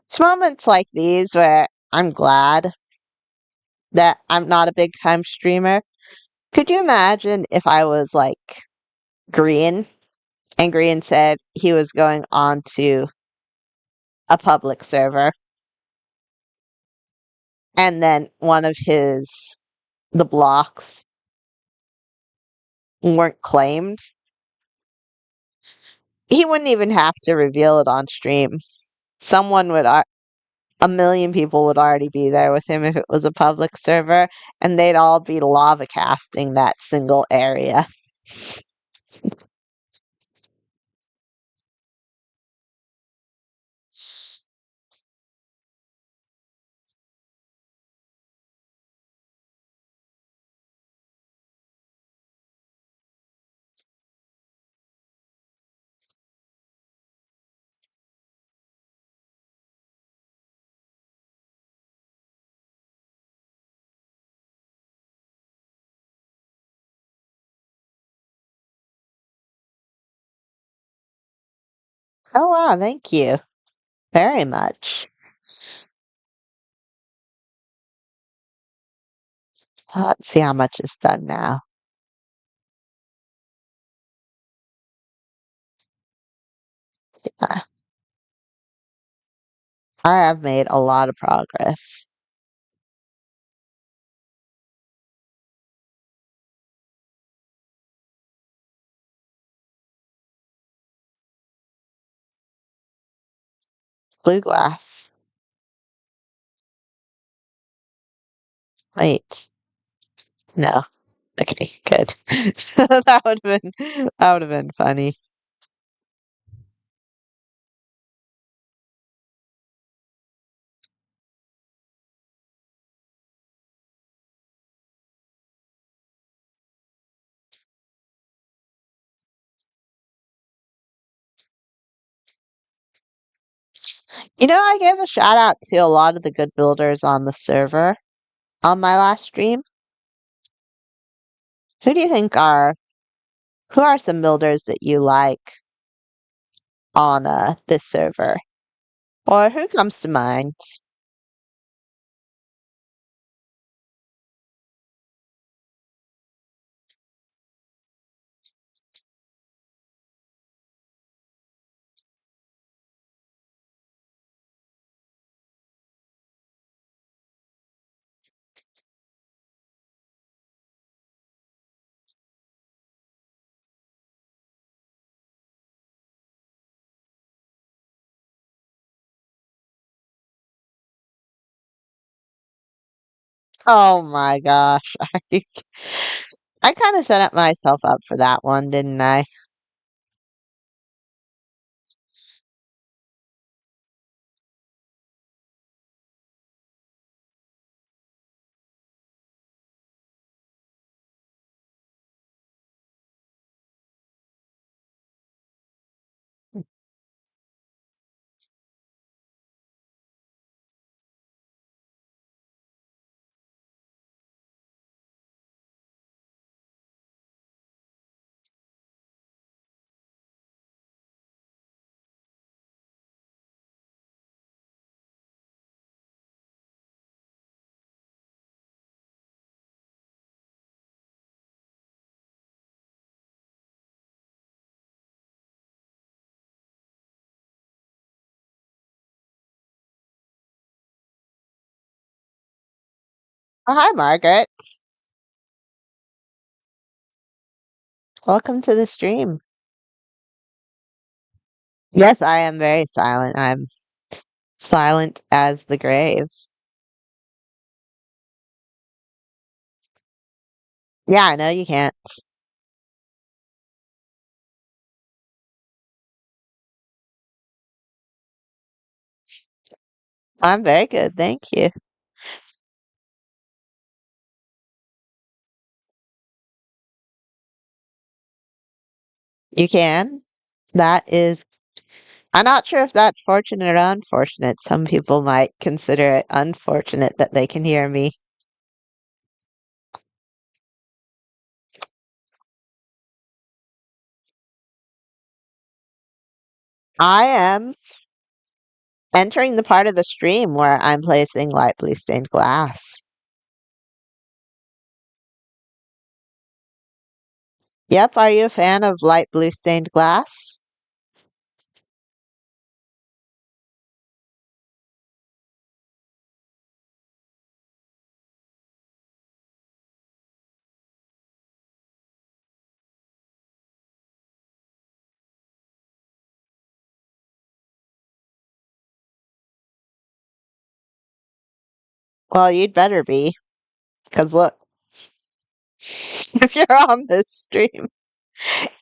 Speaker 1: It's moments like these where I'm glad that I'm not a big time streamer. Could you imagine if I was like Green and Green said he was going on to a public server and then one of the blocks weren't claimed? He wouldn't even have to reveal it on stream. Someone would, a million people would already be there with him if it was a public server, and they'd all be lava casting that single area. Oh wow, thank you very much. Let's see how much is done now. Uh, I have made a lot of progress. Blue glass. Wait, no. Okay, good. That would have been funny. You know, I gave a shout out to a lot of the good builders on the server on my last stream. Who do you think who are some builders that you like on this server? Or who comes to mind? Oh my gosh. I kind of set up myself up for that one, didn't I? Oh, hi, Margaret. Welcome to the stream. Yes, I am very silent. I'm silent as the grave. Yeah, I know you can't. I'm very good, thank you. You can. That is, I'm not sure if that's fortunate or unfortunate. Some people might consider it unfortunate that they can hear me. I am entering the part of the stream where I'm placing light blue stained glass. Yep, are you a fan of light blue stained glass? Well, you'd better be, because look, if you're on this stream,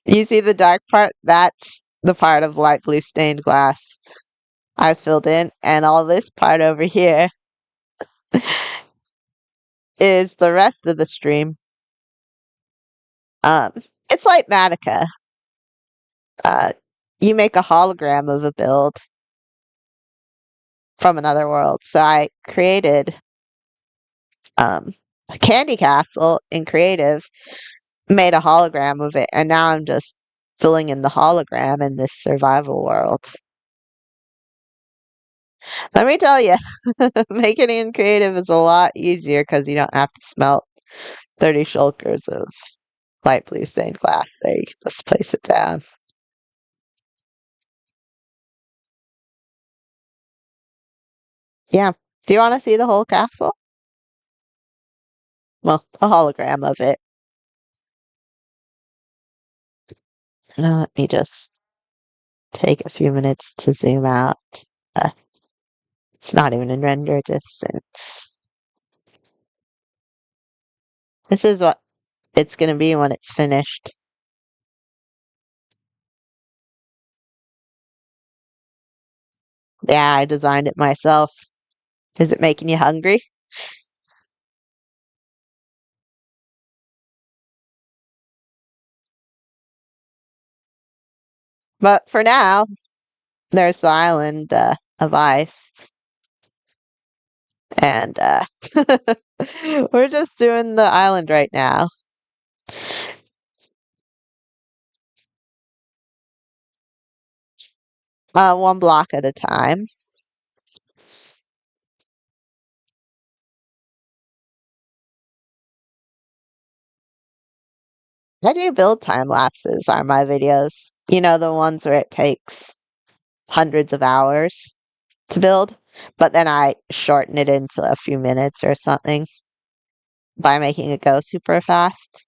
Speaker 1: you see the dark part? That's the part of light blue stained glass I filled in, and all this part over here is the rest of the stream. Um, it's like Matica. Uh, you make a hologram of a build from another world. So I created a candy castle in Creative, made a hologram of it, and now I'm just filling in the hologram in this survival world. Let me tell you, making it in Creative is a lot easier because you don't have to smelt 30 shulkers of light blue stained glass. There, you can just place it down. Yeah. Do you want to see the whole castle? Well, a hologram of it. Let me just take a few minutes to zoom out. Uh, it's not even in render distance. This is what it's going to be when it's finished. Yeah, I designed it myself. Is it making you hungry? But for now, there's the island of ice. And we're just doing the island right now. One block at a time. I do build time lapses on my videos. You know, the ones where it takes hundreds of hours to build, but then I shorten it into a few minutes or something by making it go super fast.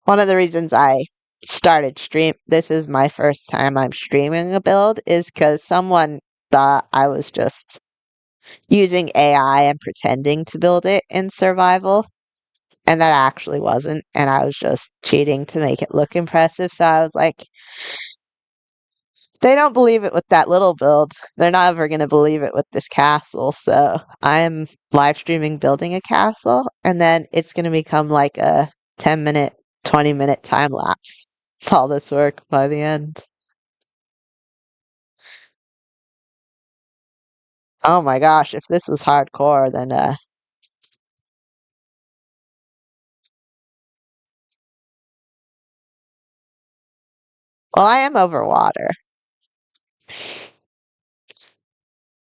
Speaker 1: One of the reasons I started this is my first time I'm streaming a build, is because someone thought I was just using AI and pretending to build it in survival, and that actually wasn't, and I was just cheating to make it look impressive. So I was like, they don't believe it with that little build. They're not ever going to believe it with this castle. So I'm live streaming building a castle, and then it's going to become like a 10-minute, 20-minute time lapse of all this work by the end. Oh my gosh, if this was hardcore, then well, I am over water,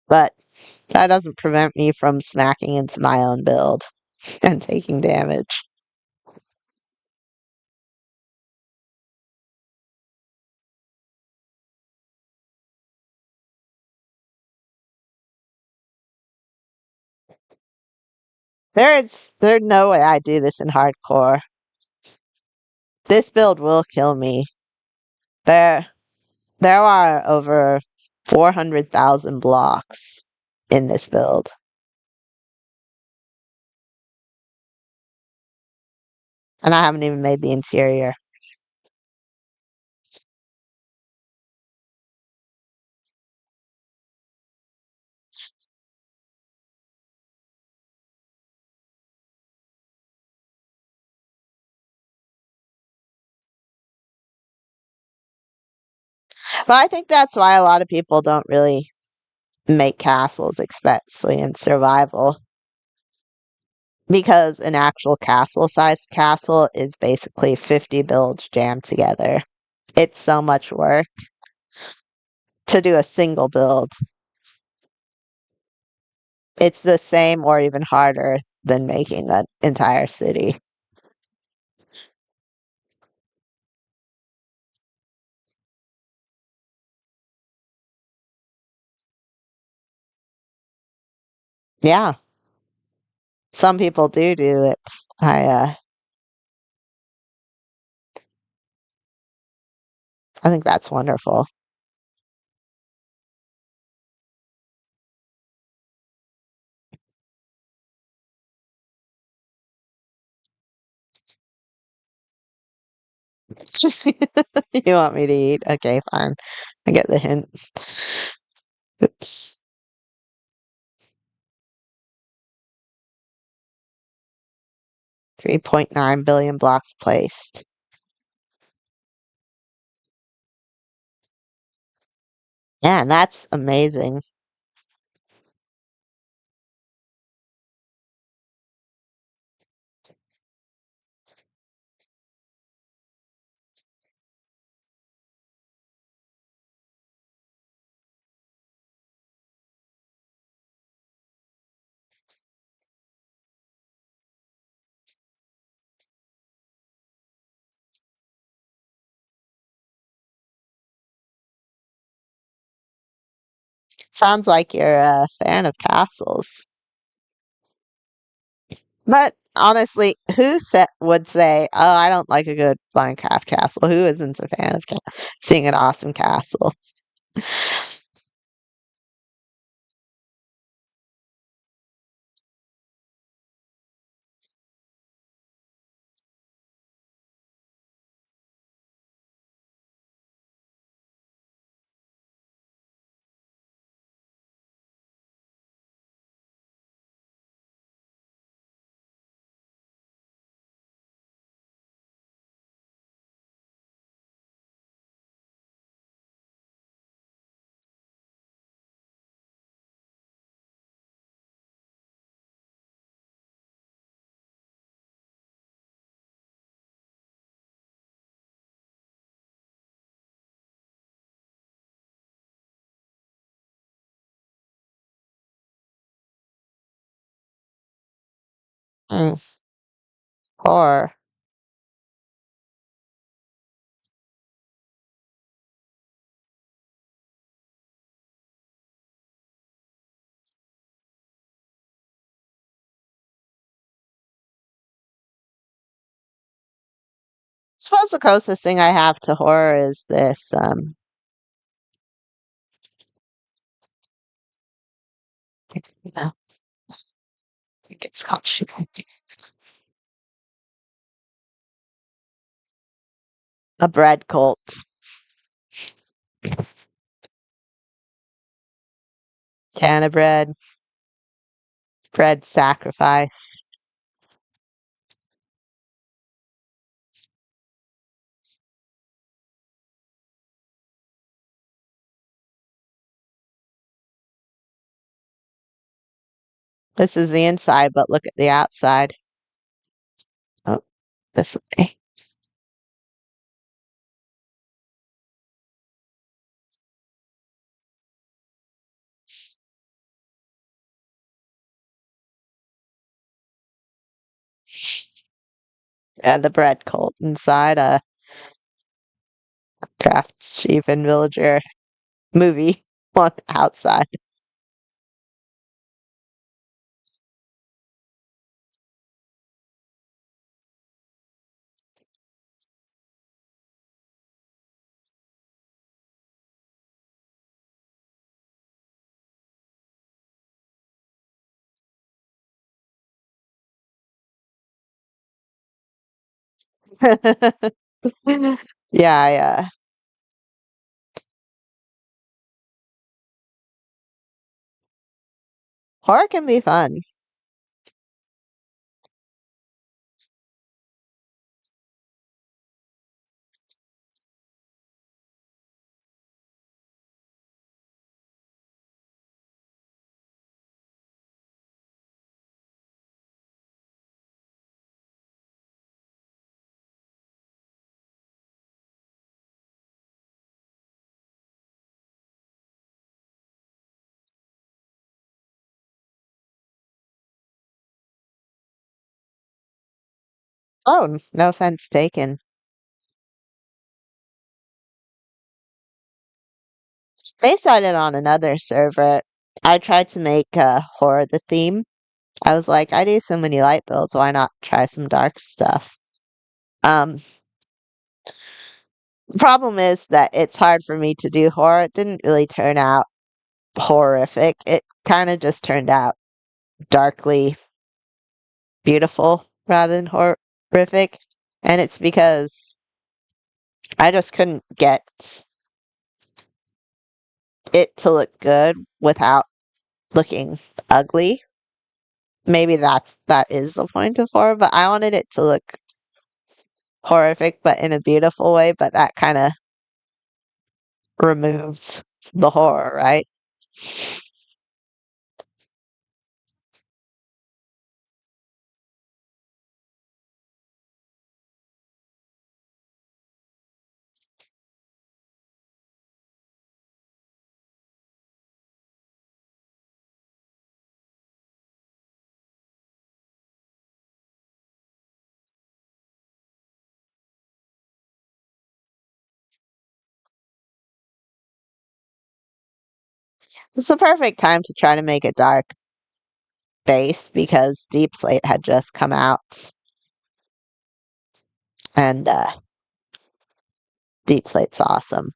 Speaker 1: but that doesn't prevent me from smacking into my own build and taking damage. There's no way I do this in hardcore. This build will kill me. There there are over 400,000 blocks in this build. And I haven't even made the interior. But I think that's why a lot of people don't really make castles, especially in survival, because an actual castle-sized castle is basically 50 builds jammed together. It's so much work to do a single build. It's the same or even harder than making an entire city. Yeah, some people do it. I think that's wonderful. You want me to eat? Okay, fine. I get the hint. Oops. 3.9 billion blocks placed. Yeah, that's amazing. Sounds like you're a fan of castles. But honestly, would say, "Oh, I don't like a good Minecraft castle." Who isn't a fan of seeing an awesome castle? Mm, horror. Suppose the closest thing I have to horror is this. I think it's called a bread cult. Canna bread, bread sacrifice. This is the inside, but look at the outside. Oh, this way. And the bread cult inside a craft sheep and villager movie on outside. Yeah, horror can be fun. Oh, no offense taken. Based on it on another server, I tried to make horror the theme. I was like, I do so many light builds, why not try some dark stuff? Um, the problem is that it's hard for me to do horror. It didn't really turn out horrific. It kind of just turned out darkly beautiful rather than horrific. And it's because I just couldn't get it to look good without looking ugly. Maybe that is the point of horror, but I wanted it to look horrific but in a beautiful way, but that kind of removes the horror, right? It's the perfect time to try to make a dark base because Deep Slate had just come out and Deep Slate's awesome.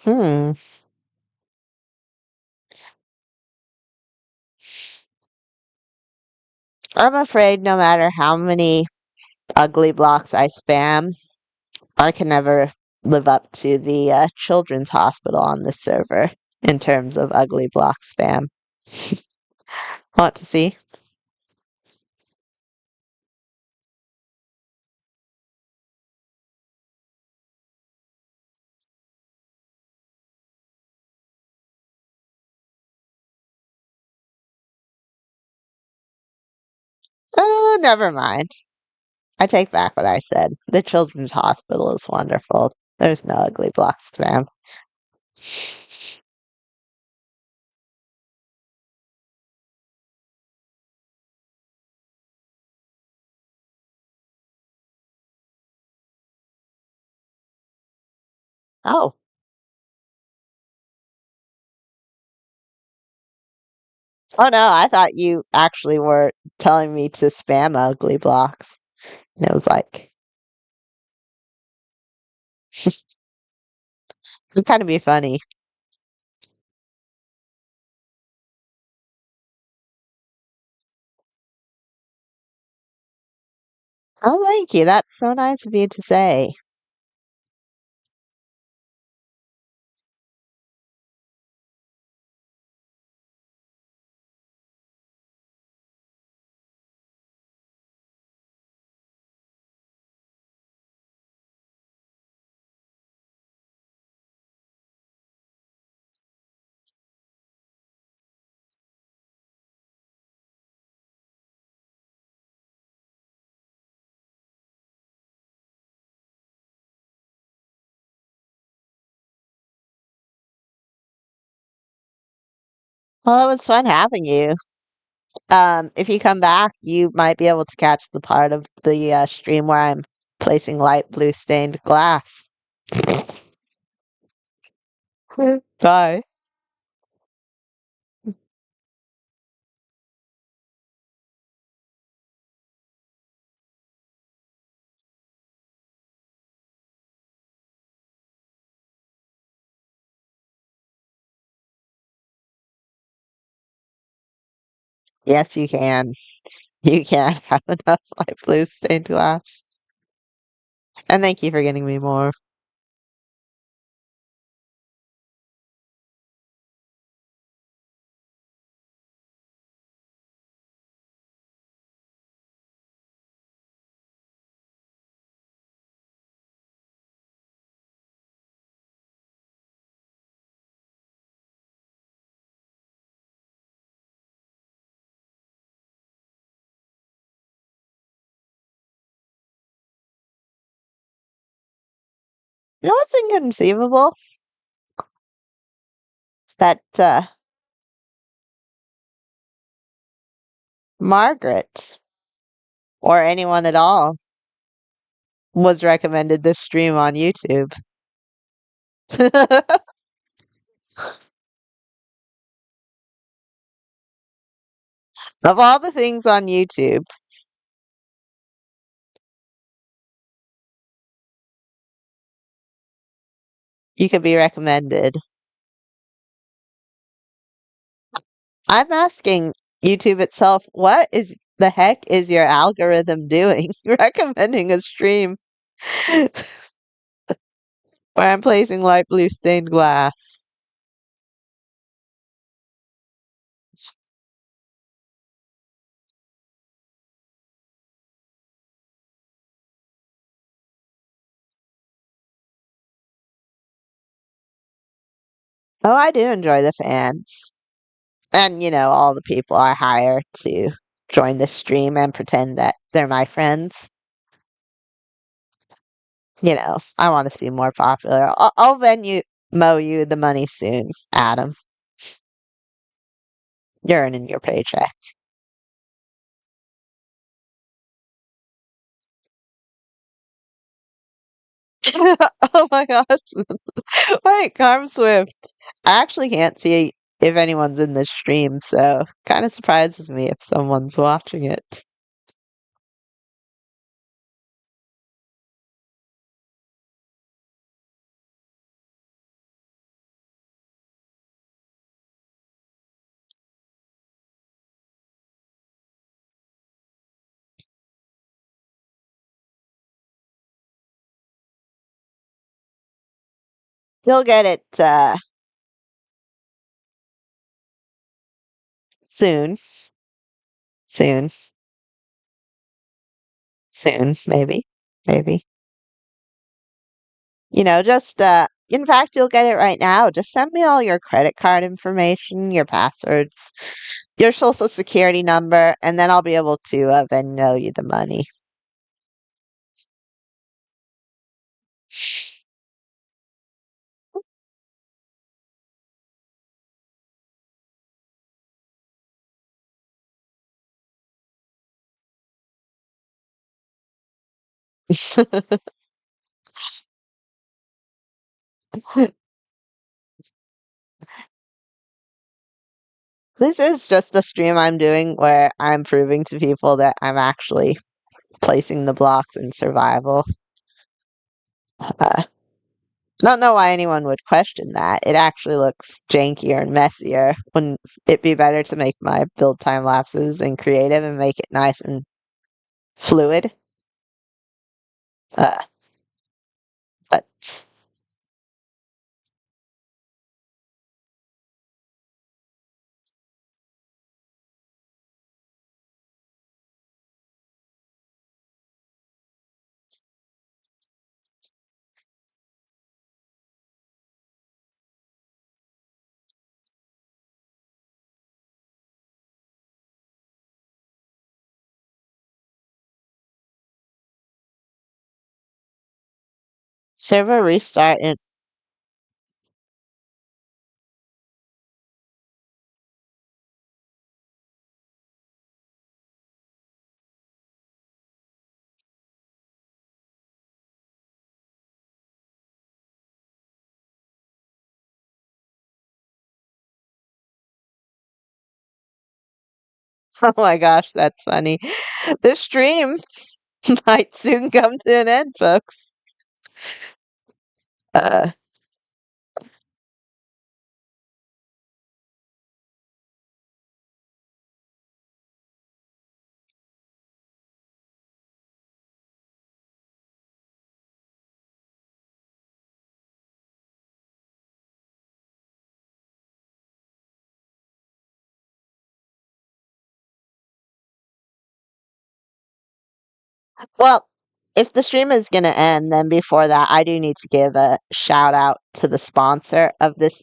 Speaker 1: Hmm. I'm afraid no matter how many ugly blocks I spam, I can never live up to the children's hospital on this server in terms of ugly block spam. Want to see? Oh, never mind. I take back what I said. The children's hospital is wonderful. There's no ugly block spam. Oh, oh no! I thought you actually were telling me to spam ugly blocks. And it was like, it'd kind of be funny. Oh, thank you. That's so nice of you to say. Well, it was fun having you. If you come back, you might be able to catch the part of the stream where I'm placing light blue stained glass. Bye. Yes, you can. You can have enough light blue stained glass. And thank you for getting me more. You know what's inconceivable? That Margaret or anyone at all was recommended this stream on YouTube. Of all the things on YouTube, you could be recommended. I'm asking YouTube itself, what is the heck is your algorithm doing? Recommending a stream where I'm placing light blue stained glass. Oh, I do enjoy the fans. And, all the people I hire to join the stream and pretend that they're my friends. I want to see more popular. I'll mow you the money soon, Adam. You're earning your paycheck. Oh my gosh. Wait, Carm Swift. I actually can't see if anyone's in this stream, so kind of surprises me if someone's watching it. You'll get it soon. Soon. Soon, maybe. Maybe. Just in fact, you'll get it right now. Just send me all your credit card information, your passwords, your social security number, and then I'll be able to Venmo you the money. This is just a stream I'm doing where I'm proving to people that I'm actually placing the blocks in survival. Don't know why anyone would question that. It actually looks jankier and messier. Wouldn't it be better to make my build time lapses in creative and make it nice and fluid? Uh, but server restart it. Oh my gosh, that's funny. This stream might soon come to an end, folks. Uh, well, if the stream is going to end, then before that, I do need to give a shout out to the sponsor of this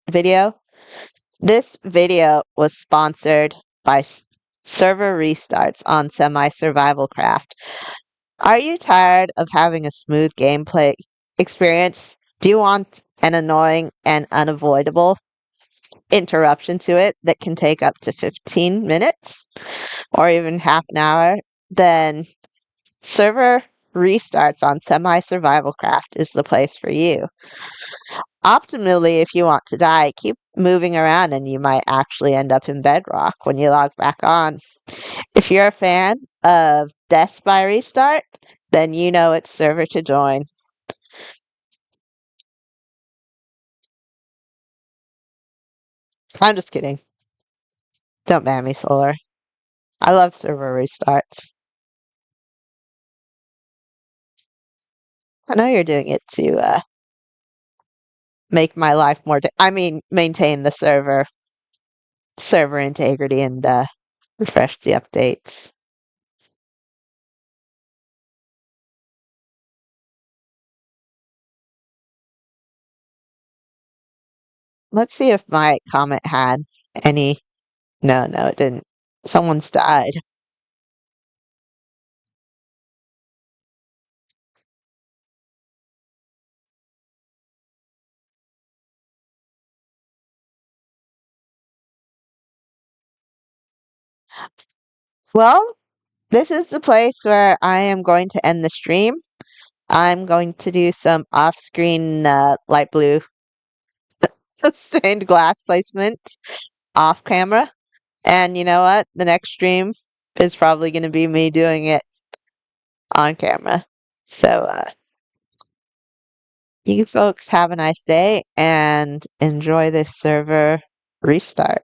Speaker 1: video. This video was sponsored by Server Restarts on Semi Survival Craft. Are you tired of having a smooth gameplay experience, do you want an annoying and unavoidable interruption to it that can take up to 15 minutes or even half an hour? Then server restarts on semi-survival craft is the place for you. Optimally, if you want to die, keep moving around and you might actually end up in bedrock when you log back on. If you're a fan of deaths by restart, then you know it's server to join. I'm just kidding. Don't ban me, Solar. I love server restarts. I know you're doing it to make my life more. I mean, maintain the server integrity and refresh the updates. Let's see if my comment had any. No, no, it didn't. Someone's died. Well, this is the place where I am going to end the stream. I'm going to do some off-screen light blue stained glass placement off camera. And you know what? The next stream is probably going to be me doing it on camera. So, you folks have a nice day and enjoy this server restart.